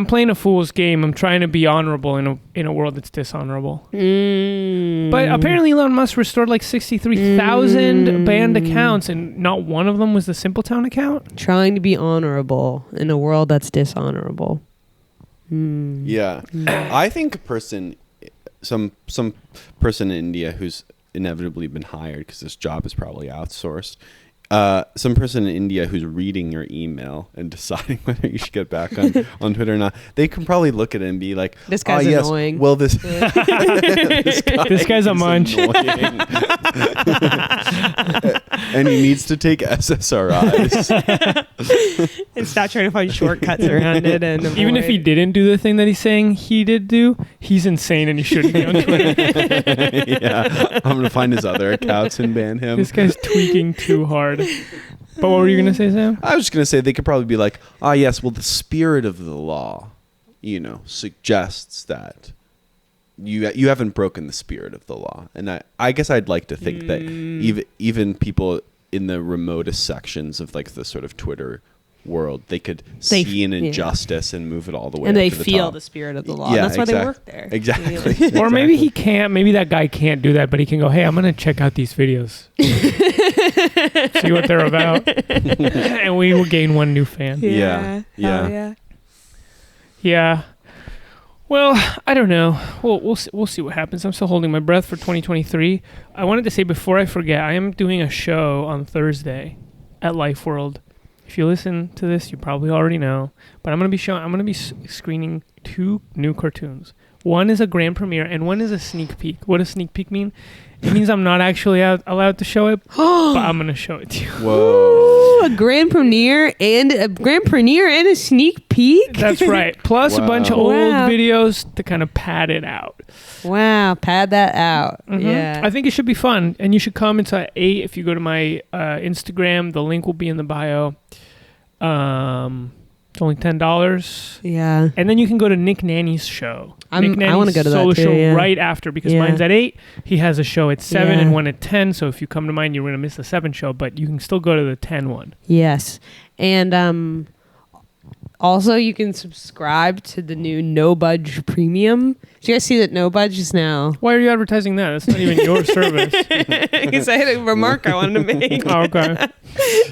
playing a fool's game. I'm trying to be honorable in a world that's dishonorable. But apparently Elon Musk restored like 63,000 banned accounts, and not one of them was the Simpletown account. Trying to be honorable in a world that's dishonorable. Yeah. I think some person in India who's inevitably been hired because this job is probably outsourced. Some person in India who's reading your email and deciding whether you should get back on Twitter or not, they can probably look at it and be like, This guy's yes, annoying." Well, this This guy's a is munch. annoying." And he needs to take SSRIs. And stop trying to find shortcuts around it. And Even if he didn't do the thing that he's saying he did do, he's insane and he shouldn't be on Twitter. Yeah, I'm gonna find his other accounts and ban him. This guy's tweaking too hard. But what were you going to say, Sam? I was just going to say they could probably be like, yes, well, the spirit of the law, suggests that you haven't broken the spirit of the law. And I guess I'd like to think that even people in the remotest sections of like the sort of Twitter world. They could They- see an yeah. injustice and move it all the way And up they to the feel top. the spirit of the law. Yeah, That's why they exact- work there. Exactly. Or maybe he can't. Maybe that guy can't do that, but he can go, hey, I'm going to check out these videos. See what they're about. And we will gain one new fan. Yeah. Yeah. Hell yeah. Yeah. Well, I don't know. We'll see what happens. I'm still holding my breath for 2023. I wanted to say before I forget, I am doing a show on Thursday at Life World. If you listen to this, you probably already know. But I'm going to be screening 2 new cartoons. One is a grand premiere and one is a sneak peek. What does sneak peek mean? It means I'm not actually allowed to show it, but I'm going to show it to you. Whoa. Ooh, a grand premiere and a sneak peek. That's right. Plus a bunch of Wow. old Wow. videos to kind of pad it out. Wow, pad that out. Mhm. Yeah. I think it should be fun, and you should come. It's at 8. If you go to my Instagram, the link will be in the bio. It's only $10, yeah. and then you can go to Nick Nanny's show. I Nick Nanny's wanna go to that solo too, show yeah. right after, because Yeah. mine's at 8. He has a show at 7 Yeah. and one at 10. So if you come to mine, you're gonna miss the 7 show, but you can still go to the 10 one. Yes. And also you can subscribe to the new No Budge Premium. Did you guys see that No Budge is now? Why are you advertising that? That's not even your service. Because I had a remark I wanted to make. Oh, okay.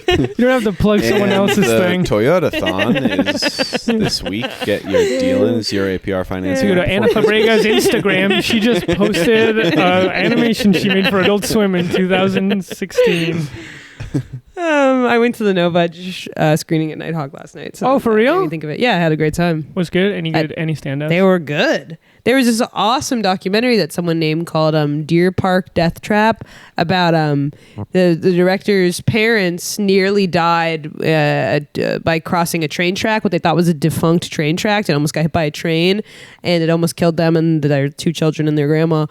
You don't have to plug someone And else's the thing. Toyota-thon is this week. Get your deal in 0 APR financing. So you go to Anna Fabrega's Instagram. She just posted animation she made for Adult Swim in 2016. I went to the No Budge screening at Nighthawk last night. So Oh, for that real? made me think of it. Yeah, I had a great time. Was good? Any standouts? They were good. There was this awesome documentary that someone named called Deer Park Death Trap about the director's parents nearly died by crossing a train track, what they thought was a defunct train track, and almost got hit by a train, and it almost killed them and their 2 children and their grandma.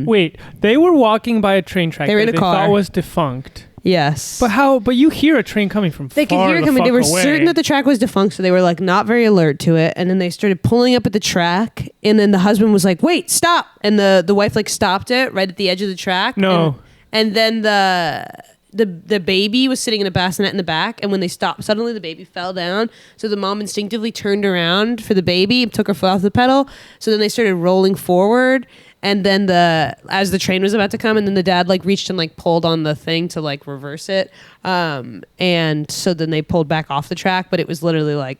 Wait, they were walking by a train track They were in that a car. thought was defunct. Yes. But how? But you hear a train coming from They could far hear it the coming. They fuck were away. certain that the track was defunct, so they were like not very alert to it. And then they started pulling up at the track, and then the husband was like, "Wait, stop!" And the wife like stopped it right at the edge of the track. No. And then the baby was sitting in a bassinet in the back, and when they stopped, suddenly the baby fell down. So the mom instinctively turned around for the baby, took her foot off the pedal. So then they started rolling forward. And then as the train was about to come, and then the dad like reached and like pulled on the thing to like reverse it. And so then they pulled back off the track, but it was literally like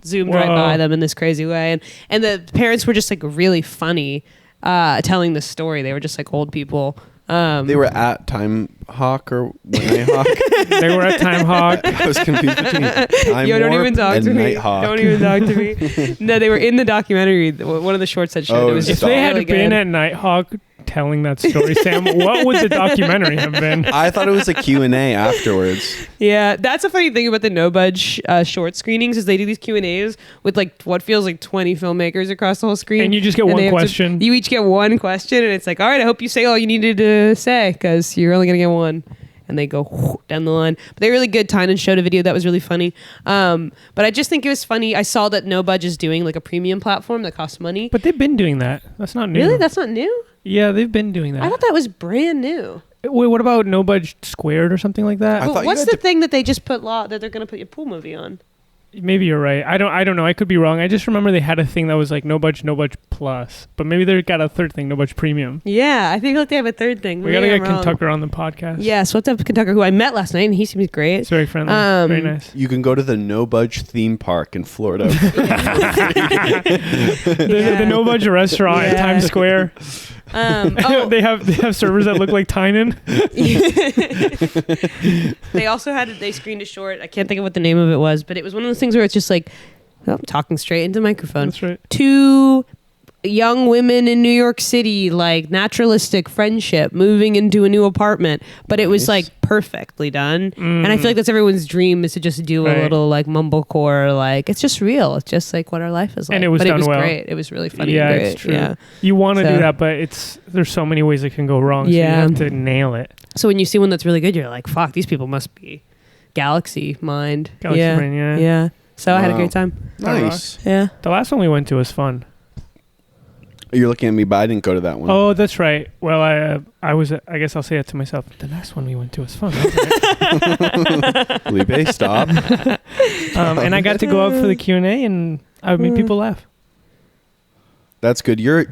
zoomed right Whoa. by them in this crazy way. And the parents were just like really funny telling the story. They were just like old people. They were at Time Hawk or Nighthawk. They were at Time Hawk. I was confused between Time Yo, don't Warp even talk and to me. Nighthawk. Don't even talk to me. No, they were in the documentary. One of the shorts that showed Oh, it was If just stop. they had really been good. at Nighthawk telling that story, Sam, what would the documentary have been? I thought it was a Q&A afterwards. Yeah, that's a funny thing about the No Budge short screenings is they do these Q&As with like what feels like 20 filmmakers across the whole screen. And you just get they one have to- question. you each get one question, and it's like, all right, I hope you say all you needed to say because you're only going to get one. And they go down the line. But they're really good. Tynan showed a video that was really funny. But I just think it was funny. I saw that No Budge is doing like a premium platform that costs money. But they've been doing that. That's not new. Really? That's not new? Yeah, they've been doing that. I thought that was brand new. Wait, what about No Budge Squared or something like that? I But thought you what's had the to- thing that they just put that they're going to put your pool movie on? Maybe you're right. I don't know. I could be wrong. I just remember they had a thing that was like No Budge Plus. But maybe they got a third thing, No Budge Premium. Yeah, I think like they have a third thing. We gotta Maybe get I'm wrong. Kentucker on the podcast. Yeah, so what's up, Kentucker, who I met last night, and he seems great. It's very friendly. Very nice. You can go to the No Budge theme park in Florida. The No Budge restaurant in Yeah. Times Square. Oh, they have servers that look like Tynan. they screened a short. I can't think of what the name of it was, but it was one of those things where it's just like, oh, I'm talking straight into the microphone. That's right. 2 young women in New York City, like naturalistic friendship, moving into a new apartment, but it was Nice. like perfectly done. And I feel like that's everyone's dream is to just do a Right. little like mumblecore, like it's just real. It's just like what our life is like. And it was but done it was well. great. It was really funny. Yeah, and great. it's true. Yeah. You want to So- do that, but there's so many ways it can go wrong. So you Yeah. have to nail it. So when you see one that's really good, you're like, fuck, these people must be galaxy mind. Galaxy yeah. brain, yeah. Yeah. So I had a Wow. great time. Nice. Yeah. The last one we went to was fun. You're looking at me, but I didn't go to that one. Oh, that's right. Well, I was. I guess I'll say it to myself. The last one we went to was fun. Wasn't it? Felipe, stop. And I got to go up for the Q&A, and I would make people laugh. That's good. You're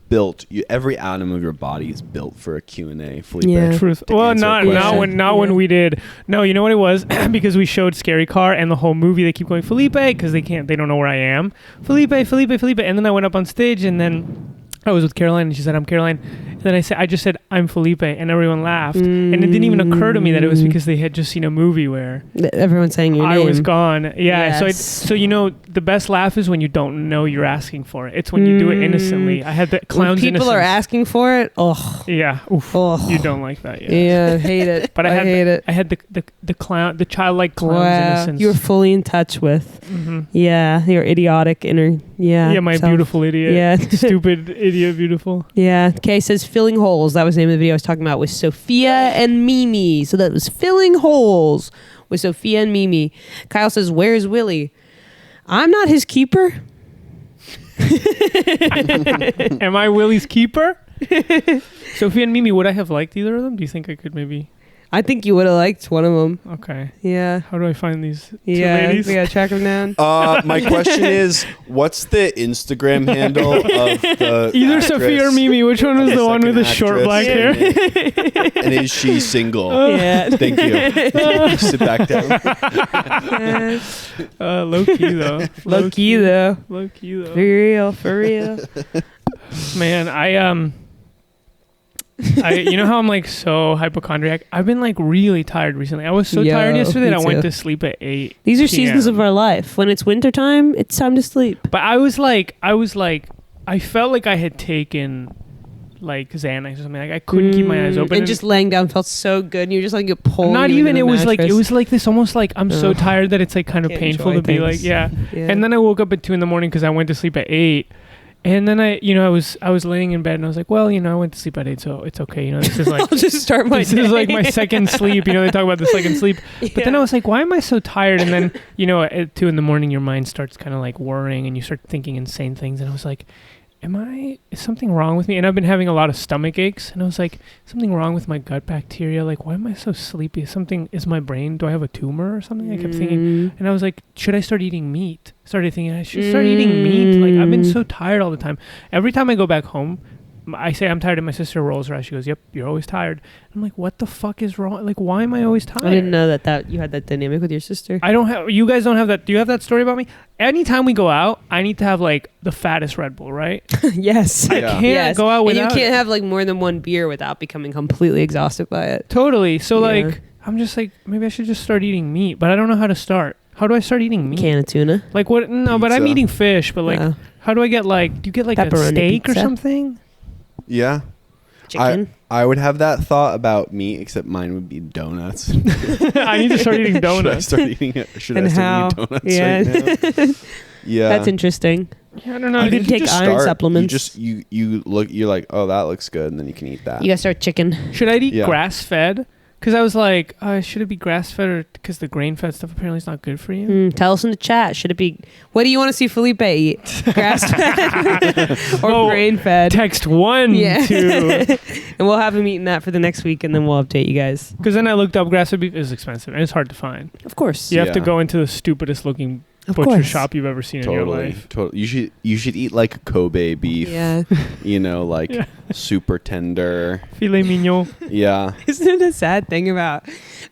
built. Every atom of your body is built for a Q&A, Felipe. Yeah. Truth. To Well, answer not questions. when we did. No, you know what it was? Because we showed Scary Car and the whole movie. They keep going Felipe because they don't know where I am. Felipe, and then I went up on stage, and then I was with Caroline, and she said, "I'm Caroline." And then I just said, "I'm Felipe," and everyone laughed. And it didn't even occur to me that it was because they had just seen a movie where Everyone's saying your I name. was gone. Yeah. Yes. So the best laugh is when you don't know you're asking for it. It's when you do it innocently. I had the When clown's people are innocence. asking for it. Oh, Yeah. Oof. oh. You don't like that. Yeah, hate it. But I hate it. had the clown, the childlike clown's Wow, innocence. you were fully in touch with. Mhm. Yeah, your idiotic inner. Yeah. Yeah, my self. beautiful idiot. Yeah. Stupid idiot, beautiful. Yeah. Kay says filling holes. That was the name of the video I was talking about with Sophia and Mimi. So that was filling holes with Sophia and Mimi. Kyle says, "Where's Willie?" I'm not his keeper. Am I Willie's keeper? Sophia and Mimi, would I have liked either of them? Do you think I could maybe? I think you would have liked one of them. Okay. Yeah. How do I find these two Yeah. ladies? We gotta track them down. My question is, what's the Instagram handle of the Either actress? Sophia or Mimi. Which one was The the one with the second short black hair? actress, and is she single? Yeah. Thank you. Sit back down. Low key though. Low key though. Low key For though. real. For real. Man, you know how I'm like so hypochondriac? I've been like really tired recently. I was so tired yesterday that me I went too. to sleep at 8. These are PM. seasons of our life. When it's wintertime, it's time to sleep. But I felt like I had taken like Xanax or something. Like I couldn't keep my eyes open. And just laying down felt so good. And you're just like, you pull. not you even. into It the was like mattress. this almost like I'm so Ugh. tired that it's like kind of Can't painful enjoy to be like things. yeah. Yeah. And then I woke up at 2 a.m. because I went to sleep at 8. And then I was laying in bed and I was like, well, I went to sleep at 8, so it's okay. This is like I'll just start my this is like my second sleep. They talk about the second sleep. But then I was like, why am I so tired? And then, at 2 a.m, your mind starts kind of like worrying and you start thinking insane things. And I was like, is something wrong with me? And I've been having a lot of stomach aches. And I was like, something wrong with my gut bacteria? Like, why am I so sleepy? Is my brain, do I have a tumor or something? I kept thinking. And I was like, should I start eating meat? Started thinking I should start eating meat. Like, I've been so tired all the time. Every time I go back home, I say I'm tired and my sister rolls her eyes. She goes, yep, you're always tired. I'm like, what the fuck is wrong? Like, why am I always tired? I didn't know that you had that dynamic with your sister. You guys don't have that. Do you have that story about me? Anytime we go out, I need to have like the fattest Red Bull, right? Yes. I Yeah. can't go out without And you can't it. have like more than one beer without becoming completely exhausted by it. Totally. So Yeah. like, I'm just like, maybe I should just start eating meat, but I don't know how to start. How do I start eating meat? Can of tuna. Like what? No, but I'm Pizza. eating fish. But like, how do I get like? Do you get like a Pepperoni steak or pizza. something? Yeah. Chicken. I would have that thought about meat, except mine would be donuts. I need to start eating Should I donuts. start eating it? Should And I start how? eating donuts Yeah. right now? Yeah. That's interesting. Yeah, I don't know. You could take just iron supplements. You look. You're like, oh, that looks good, and then you can eat that. You gotta start chicken. Should I eat Yeah. grass fed? Because I was like, should it be grass fed or because the grain fed stuff apparently is not good for you? Tell us in the chat. Should it be? What do you want to see Felipe eat? Grass fed or Oh, grain fed? Text 1 Yeah. 2. And we'll have him eating that for the next week, and then we'll update you guys. Because then I looked up grass fed beef is expensive and it's hard to find. Of course. You have to Yeah. go into the stupidest looking Of butcher course. shop you've ever seen in your life. Totally. You should eat like Kobe beef. Yeah. Like Yeah. super tender. Filet mignon. Yeah. Isn't it a sad thing about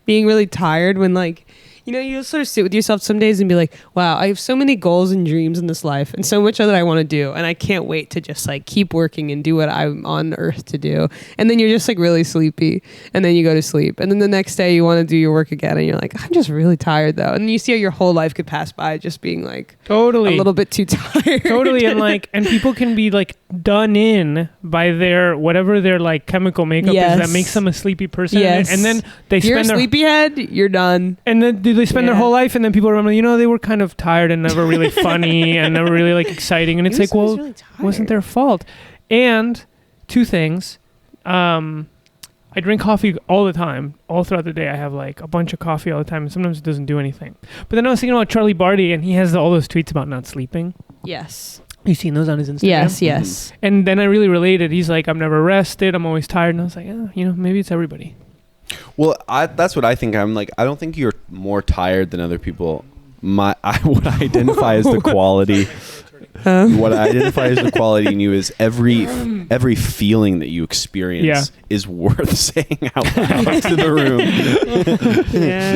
being really tired when you'll sort of sit with yourself some days and be like, wow, I have so many goals and dreams in this life and so much that I want to do. And I can't wait to just like keep working and do what I'm on earth to do. And then you're just like really sleepy and then you go to sleep. And then the next day you want to do your work again and you're like, I'm just really tired though. And you see how your whole life could pass by just being like Totally. a little bit too tired. Totally. And people can be like done in by their whatever their like chemical makeup Yes. is that makes them a sleepy person. Yes. And then they If you're a spend their sleepyhead, you're done. and then they spend their Yeah. whole life and then people remember, they were kind of tired and never really funny and never really like exciting. And it's like, well, really wasn't their fault. And 2 things. I drink coffee all the time. All throughout the day, I have like a bunch of coffee all the time, and sometimes it doesn't do anything. But then I was thinking about Charlie Barty, and he has all those tweets about not sleeping. Yes. You seen those on his Instagram? Yes. And then I really related. He's like, I'm never rested. I'm always tired. And I was like, maybe it's everybody. Well, that's what I think. I'm like, I don't think you're more tired than other people. What I identify as the quality. What I identify as the quality in you is every feeling that you experience is worth saying out loud to the room.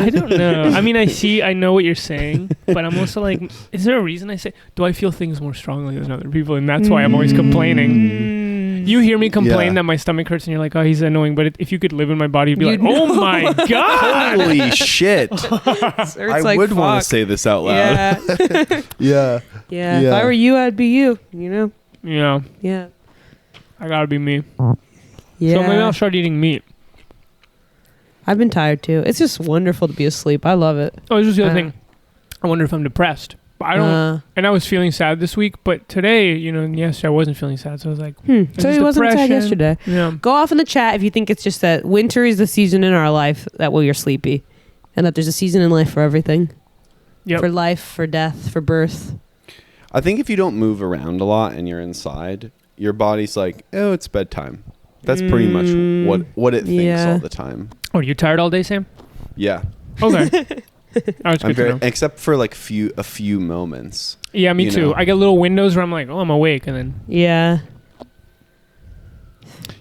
I don't know. I mean, I know what you're saying, but I'm also like, is there a reason I say? Do I feel things more strongly than other people? And that's why I'm always complaining. You hear me complain that my stomach hurts, and you're like, "Oh, he's annoying." But if you could live in my body, you'd be like, "Oh my god, holy shit!" I would want to say this out loud. Yeah. Yeah. If I were you, I'd be you. You know. Yeah. Yeah. I gotta be me. Yeah. So maybe I'll start eating meat. I've been tired too. It's just wonderful to be asleep. I love it. Oh, this is the other thing. I wonder if I'm depressed. But I don't. And I was feeling sad this week, but today, yesterday I wasn't feeling sad. So I was like, So he wasn't sad yesterday. Yeah. Go off in the chat if you think it's just that winter is the season in our life that you're sleepy, and that there's a season in life for everything. Yep. For life, for death, for birth. I think if you don't move around a lot and you're inside, your body's like, oh, it's bedtime. That's pretty much what it thinks all the time. Oh, are you tired all day, Sam? Yeah. Okay. I'm very, except for like a few moments. Yeah, me too. I get little windows where I'm like, oh, I'm awake, and then yeah.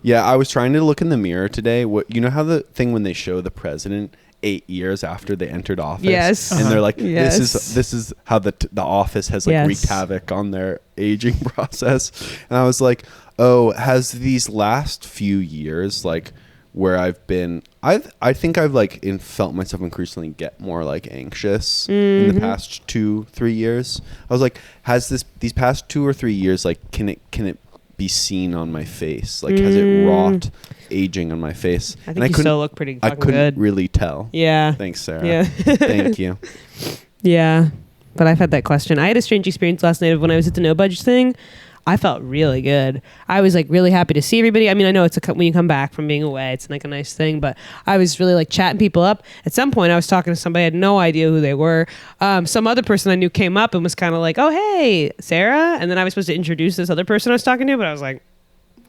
I was trying to look in the mirror today. How the thing when they show the president 8 years after they entered office, yes, and they're like, this is how the office has like wreaked havoc on their aging process, and I was like, oh, has these last few years like where I've been, I think I've like felt myself increasingly get more like anxious in the past 2-3 years. I was like, has these past 2 or 3 years, like, can it be seen on my face? Like, has it wrought aging on my face? I think you still look pretty fucking good. I couldn't really tell. Yeah. Thanks, Sarah. Yeah. Thank you. Yeah. But I've had that question. I had a strange experience last night of when I was at the No Budge thing. I felt really good. I was like really happy to see everybody. I mean, I know it's when you come back from being away, it's like a nice thing, but I was really like chatting people up. At some point I was talking to somebody, I had no idea who they were. Some other person I knew came up and was kind of like, oh, hey, Sarah. And then I was supposed to introduce this other person I was talking to, but I was like,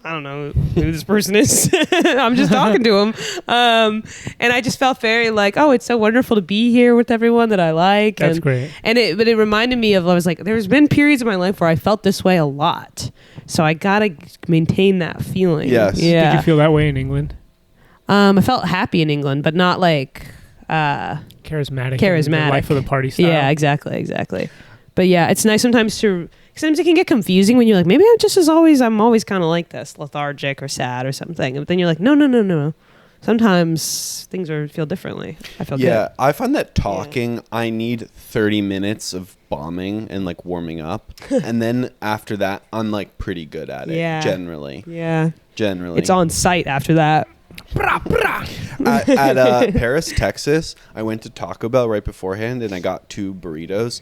I don't know who this person is. I'm just talking to him. And I just felt very like, oh, it's so wonderful to be here with everyone that I like. That's great. But it reminded me of, I was like, there's been periods of my life where I felt this way a lot. So I got to maintain that feeling. Yes. Yeah. Did you feel that way in England? I felt happy in England, but not like... charismatic. The life of the party style. Yeah, exactly. But yeah, it's nice sometimes to... Sometimes it can get confusing when you're like, maybe I'm always kind of like this, lethargic or sad or something. But then you're like, no. Sometimes things feel differently. I feel good. I find that talking, I need 30 minutes of bombing and like warming up. And then after that, I'm like pretty good at it, generally. Yeah. Generally. It's on site after that. At Paris, Texas, I went to Taco Bell right beforehand and I got 2 burritos.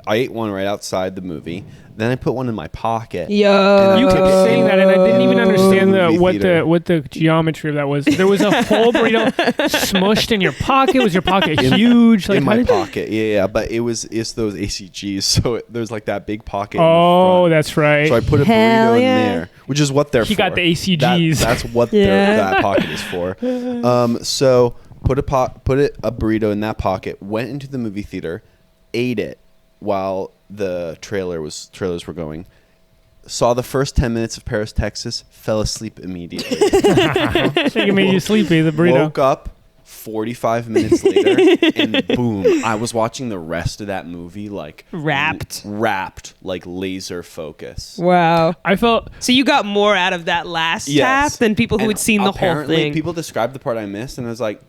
I ate one right outside the movie. Then I put one in my pocket. Yo, you kept saying that, and I didn't even understand what theater. the geometry of that was. There was a whole burrito smushed in your pocket. Was your pocket huge? Like, in my pocket, yeah. But it's those ACGs, so there's like that big pocket. Oh, in the front. That's right. So I put a burrito in there, which is what they're for. He got the ACGs. That's what that pocket is for. So put a burrito in that pocket. Went into the movie theater, ate it while the trailers were going. Saw the first 10 minutes of Paris, Texas. Fell asleep immediately. It made you sleepy. The burrito. Woke up 45 minutes later, and boom! I was watching the rest of that movie like wrapped, like laser focus. Wow! I felt so you got more out of that last tap than people who had seen the whole thing. People described the part I missed, and I was like,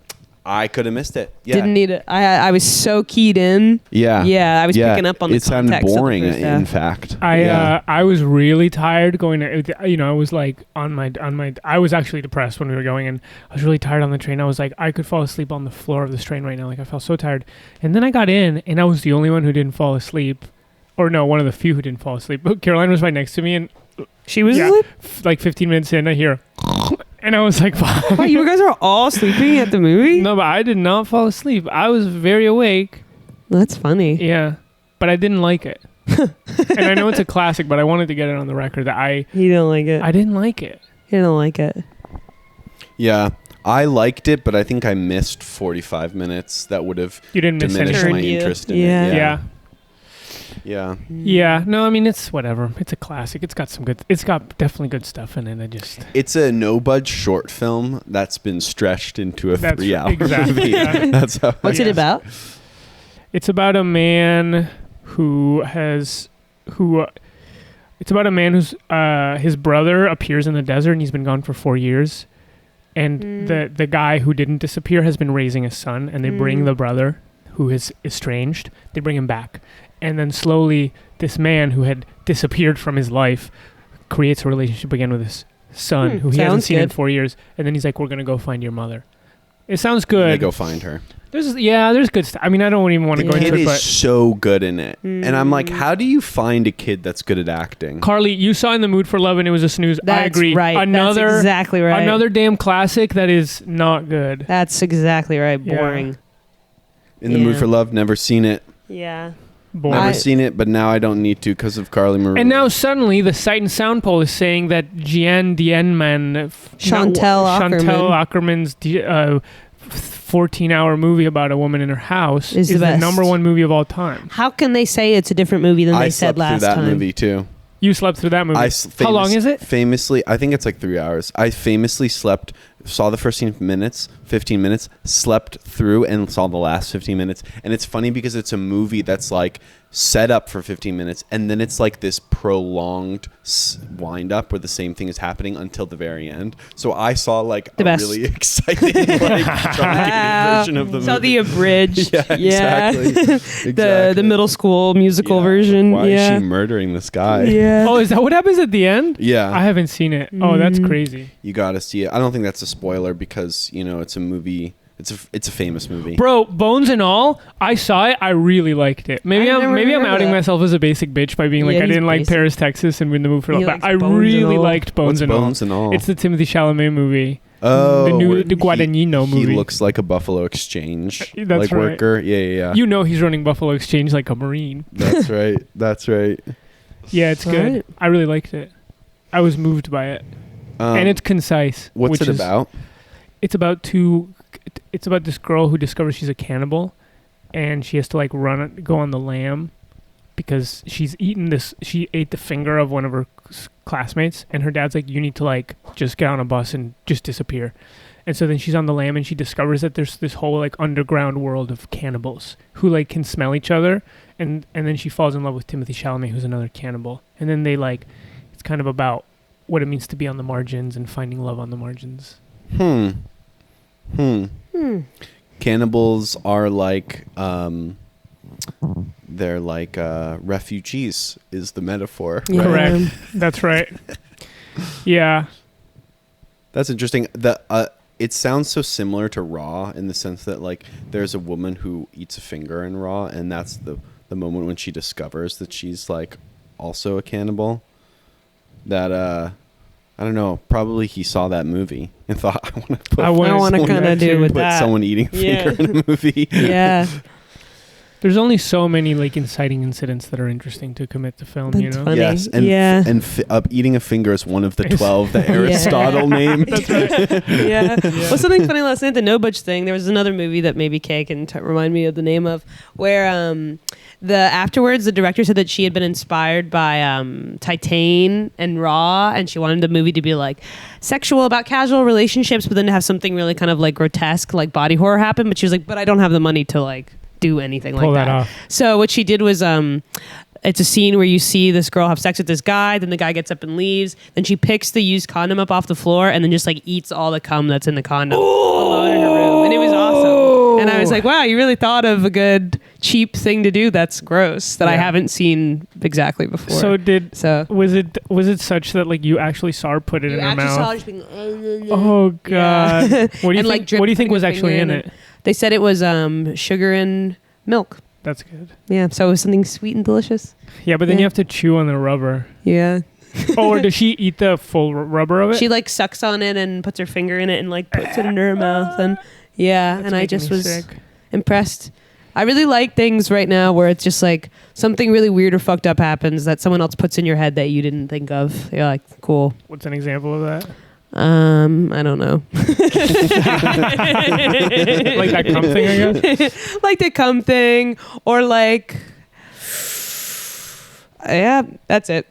I could have missed it. Yeah. Didn't need it. I was so keyed in. Yeah. Yeah, I was picking up on the context. It sounded boring, of the in fact. I was really tired going to, I was like I was actually depressed when we were going, and I was really tired on the train. I was like, I could fall asleep on the floor of this train right now. Like, I felt so tired. And then I got in, and I was the only one who didn't fall asleep. Or no, one of the few who didn't fall asleep. But Caroline was right next to me, and she was asleep? Like 15 minutes in, I hear... And I was like, wow, you guys are all sleeping at the movie? No, but I did not fall asleep. I was very awake. That's funny. Yeah. But I didn't like it. And I know it's a classic, but I wanted to get it on the record that You don't like it. I didn't like it. You don't like it. Yeah, I liked it, but I think I missed 45 minutes that would have You didn't miss diminished anything. my Turned you. interest in Yeah. it. Yeah. Yeah. Yeah. No, I mean it's whatever. It's a classic. It's got some good. It's got definitely good stuff in it. It's a no-budge short film that's been stretched into a That's 3-hour exactly, movie. yeah. That's how. What's it Yes. about? It's about a man who it's about a man who's his brother appears in the desert and he's been gone for 4 years, and the guy who didn't disappear has been raising a son, and they bring the brother who is estranged. They bring him back, and then slowly this man who had disappeared from his life creates a relationship again with his son who he hasn't Sounds seen in good. 4 years, and then he's like, "We're gonna go find your mother." It sounds good. They go find her. There's good stuff. I mean, I don't even want to The go kid into it, is but so good in it, and I'm like, how do you find a kid that's good at acting? Carly, you saw In the Mood for Love and it was a snooze. I That's agree. right. Another That's exactly right. Another damn classic that is not good. That's exactly right. Yeah. Boring. In the Mood Yeah. for Love, never seen it. Yeah. Boring. Never seen it, but now I don't need to because of Carly Marie. And now suddenly the Sight and Sound poll is saying that Jian Dianman, Chantal Ackerman's 14-hour movie about a woman in her house Is is the the best. number one movie of all time. How can they say it's a different movie than I they slept said last through that time? movie too. You slept through that movie. How long is it? Famously, I think it's like 3 hours. I famously saw the first 15 minutes, slept through and saw the last 15 minutes. And it's funny because it's a movie that's like set up for 15 minutes and then it's like this prolonged wind up where the same thing is happening until the very end. So I saw like The a best. really exciting like truncated version of the movie. So the abridged. Yeah, exactly. the Exactly. middle school musical Yeah. version. Why yeah. is she murdering this guy? Yeah. Oh, is that what happens at the end? Yeah. I haven't seen it. Oh, that's crazy. You gotta see it. I don't think that's a spoiler because it's a movie. It's a famous movie. Bro, Bones and All, I saw it. I really liked it. Maybe I've I'm never heard of outing that. myself as a basic bitch by being like, Yeah, I he's didn't like basic. Paris, Texas, and in the movie for He but likes I Bones and really All. liked Bones What's and Bones All. and All? It's the Timothy Chalamet movie. Oh, the new where the Guadagnino movie. He looks like a Buffalo Exchange That's like right. worker. Yeah. You know he's running Buffalo Exchange like a Marine. That's right. That's right. Yeah, it's good. Right. I really liked it. I was moved by it. And it's concise. what's which it is- about? It's about this girl who discovers she's a cannibal, and she has to like go on the lam because she ate the finger of one of her classmates, and her dad's like, you need to like just get on a bus and just disappear. And so then she's on the lam and she discovers that there's this whole like underground world of cannibals who like can smell each other, and then she falls in love with Timothy Chalamet, who's another cannibal, and then they like, it's kind of about what it means to be on the margins and finding love on the margins. Cannibals are like they're like refugees is the metaphor. Yeah. Correct. That's right. Yeah. That's interesting. It sounds so similar to Raw in the sense that like there's a woman who eats a finger in Raw, and that's the moment when she discovers that she's like also a cannibal. That I don't know. Probably he saw that movie and thought, I want to put. I wanna kinda do with put that. someone eating a Yeah. finger in a movie. Yeah. There's only so many like inciting incidents that are interesting to commit to film, you That's know? funny. Yes, and Yeah. eating a finger is one of the It's- 12 that Aristotle named. That's right. Yeah. Well, something funny last night, the No Budge thing, there was another movie that maybe Kay can remind me of the name of, where afterwards the director said that she had been inspired by Titane and Raw, and she wanted the movie to be like sexual, about casual relationships, but then to have something really kind of like grotesque, like body horror happen. But she was like, but I don't have the money to like do anything Pull like that off. So what she did was it's a scene where you see this girl have sex with this guy, then the guy gets up and leaves, then she picks the used condom up off the floor and then just like eats all the cum that's in the condom alone in her room. And it was awesome. And I was like, wow, you really thought of a good cheap thing to do that's gross that I Yeah. haven't seen exactly before. So was it such that like you actually saw her put it in her mouth? Oh god. Yeah. What do you And, like, think? drip What do you think putting was her actually finger in in it? They said it was sugar and milk. That's good. Yeah, so it was something sweet and delicious. Yeah, but then Yeah. you have to chew on the rubber. Yeah. Oh, or does she eat the full rubber of it? She like sucks on it and puts her finger in it and like puts it into her mouth, and yeah, That's and I making just me was sick. impressed I really like things right now where it's just like something really weird or fucked up happens that someone else puts in your head that you didn't think of. You're like, cool. What's an example of that? I don't know. Like that cum thing, I guess? Like the cum thing, or like, yeah, that's it.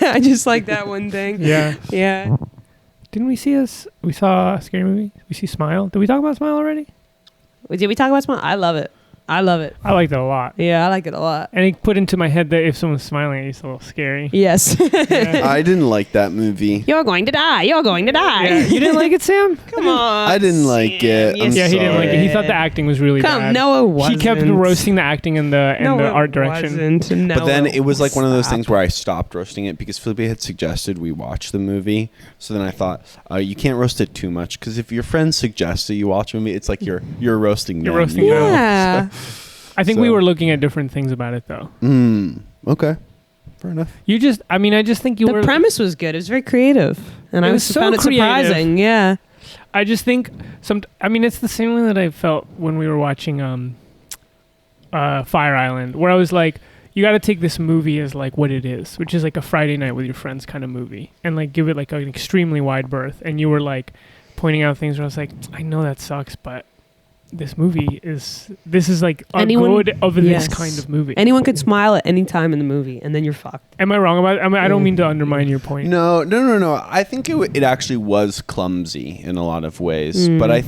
I just like that one thing. Yeah. Yeah. Didn't we saw a scary movie? We see Smile? Did we talk about Smile already? Did we talk about Smile? I love it. I I liked it a lot. Yeah, I like it a lot. And it put into my head that if someone's smiling, it's a little scary. Yes. Yeah. I didn't like that movie. You're going to die. You're going to die. Yeah. You didn't like it, Sam? Come on. I didn't like it. Yes, I'm Yeah, he didn't like it. He sorry. thought the acting was really bad. No, it wasn't. He kept roasting the acting and the art direction. Wasn't. No, But then it was like one of those stop. things where I stopped roasting it because Felipe had suggested we watch the movie. So then I thought, you can't roast it too much because if your friends suggest that you watch a movie, it's like you're roasting You're them. roasting them. Yeah. I think we So- were looking at different things about it, though. Okay. Fair enough. I just think you The were. premise was good. It was very creative, and It I was so found it creative. surprising. Yeah. I just think it's the same way that I felt when we were watching Fire Island, where I was like, you got to take this movie as like what it is, which is like a Friday night with your friends kind of movie, and like give it like an extremely wide berth. And you were like pointing out things where I was like, I know that sucks, but this is like a good of Yes. this kind of movie. Anyone could smile at any time in the movie, and then you're fucked. Am I wrong about it? I don't mean to undermine your point. No. I think it actually was clumsy in a lot of ways, but I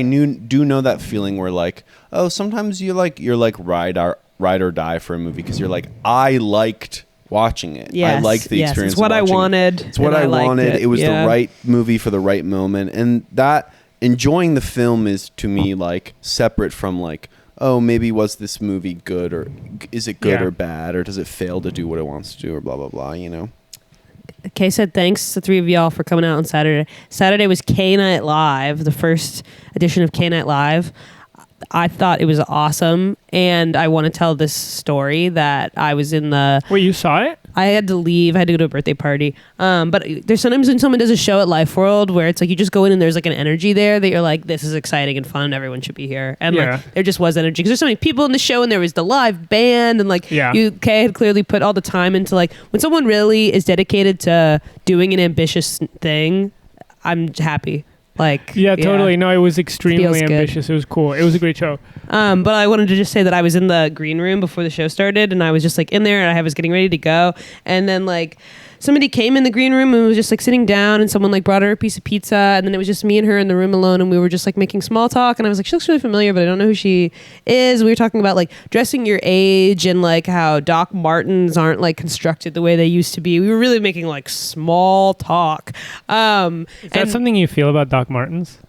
do know that feeling where like, oh, sometimes you're like ride or die for a movie because you're like, I liked watching it. Yes, I liked the yes, experience. it's what of I watching wanted. It's what and I liked wanted. It was Yeah. the right movie for the right moment, and that enjoying the film is to me like separate from like, oh, maybe was this movie good, or is it good Yeah. or bad, or does it fail to do what it wants to do, or blah blah blah, you know. Kay said thanks to three of y'all for coming out on Saturday. Saturday was K Night Live, the first edition of K Night Live. I thought it was awesome, and I want to tell this story that I was in the. Wait, you saw it? I had to leave. I had to go to a birthday party. But there's sometimes when someone does a show at Life World where it's like you just go in and there's like an energy there that you're like, this is exciting and fun. Everyone should be here. And Yeah. like there just was energy because there's so many people in the show and there was the live band and like Yeah. Kay had clearly put all the time into like when someone really is dedicated to doing an ambitious thing, I'm happy. Like Yeah, totally. No, it was Feels extremely good. ambitious. It was cool. It was a great show. But I wanted to just say that I was in the green room before the show started, and I was just like in there, and I was getting ready to go, and then like somebody came in the green room and was just like sitting down, and someone like brought her a piece of pizza, and then it was just me and her in the room alone, and we were just like making small talk, and I was like, she looks really familiar, but I don't know who she is. We were talking about like dressing your age and like how Doc Martens aren't like constructed the way they used to be. We were really making like small talk. Is that And- something you feel about Doc Martens?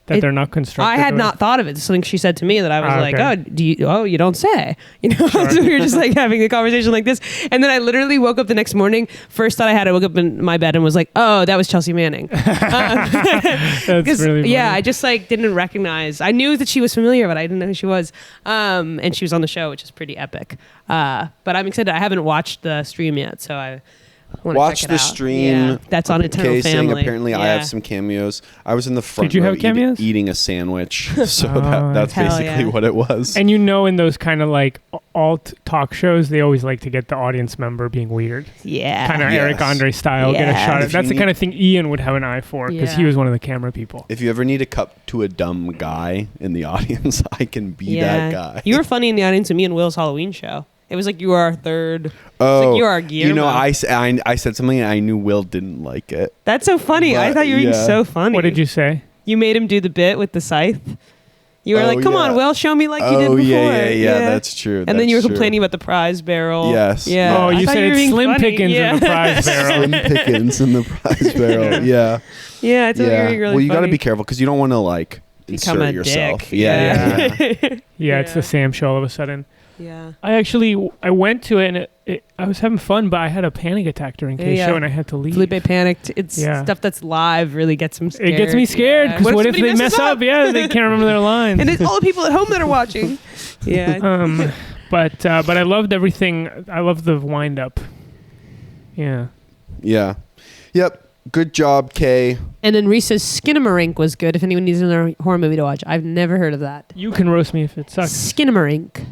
That they're not constructed? I had the way- not thought of it. It's something she said to me that I was Ah, like, okay. you don't say. You know, so we were just like having a conversation like this. And then I literally woke up the next morning. First thought I woke up in my bed and was like, oh, that was Chelsea Manning. That's really funny. Yeah, I just like didn't recognize. I knew that she was familiar, but I didn't know who she was. And she was on the show, which is pretty epic. But I'm excited. I haven't watched the stream yet, so I want to Watch check it the out. stream. Yeah, that's on Eternal Kay saying Family. apparently I Yeah. have some cameos. I was in the front Did you row have cameos? eating a sandwich, so Oh, that's hell basically yeah. what it was. And you know, in those kind of like alt talk shows, they always like to get the audience member being weird, Yeah. kind of Yes. Eric Andre style, get a Yeah. shot. If That's you the need- kind of thing Ian would have an eye for because he Yeah. was one of the camera people. If you ever need to cut to a dumb guy in the audience, I can be that guy. You were funny in the audience at me and Will's Halloween show. It was like you were our third. Oh, like you are you know, Guillermo. I said something and I knew Will didn't like it. That's so funny. I But, thought you were being yeah. so funny. What did you say? You made him do the bit with the scythe. You were Oh, like, "Come on, yeah. Will, show me like you did Oh before." yeah, that's true. And then you were that's true. complaining about the prize barrel. Yes. Yeah. Oh, I you thought said were it's being Slim funny. Pickens yeah. in the prize barrel. Slim Pickens in the prize barrel. Yeah. Yeah, I thought you were Yeah. being really Well, you got to funny. be careful because you don't want to like Become insert a yourself. dick. Yeah. Yeah, it's Yeah. the Sam show all of a sudden. Yeah. I went to it and I was having fun, but I had a panic attack during Kay's Yeah. show and I had to leave. Felipe panicked. It's Yeah. stuff that's live really gets him scared. It gets me scared Yeah. because what if somebody they messes mess up? Yeah, they can't remember their lines. And it's all the people at home that are watching. Yeah. But I loved everything. I loved the wind up. Yeah. Yeah. Yep. Good job, Kay. And then Reese says Skinamarink was good. If anyone needs another horror movie to watch, I've never heard of that. You can roast me if it sucks. Skinamarink.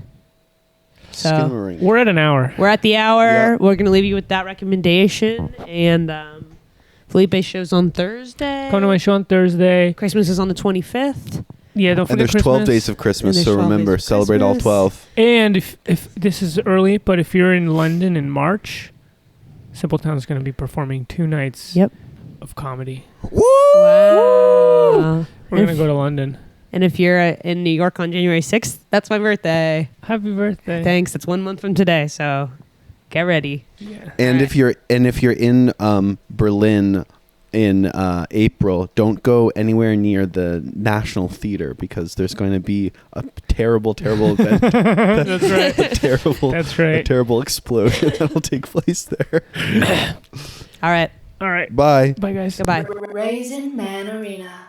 So Skimmering. We're at an hour. we're at the hour. Yeah. We're gonna leave you with that recommendation. And Felipe's show's on Thursday. Come to my show on Thursday. Christmas is on the 25th. Yeah, don't And forget there's Christmas. 12 days of Christmas, And so there's 12 remember, days of celebrate all Christmas. 12. And if this is early, but if you're in London in March, Simpletown's going to be performing 2 nights Yep. of comedy. Woo! Wow. We're going to go to London. And if you're in New York on January 6th, that's my birthday. Happy birthday. Thanks. That's 1 month from today. So get ready. Yeah. And if you're in Berlin in April, don't go anywhere near the National Theater because there's going to be a terrible event. That's right. a That's right. terrible explosion that'll take place there. All right. All right. Bye. Bye, guys. Goodbye. Raisin Man Arena.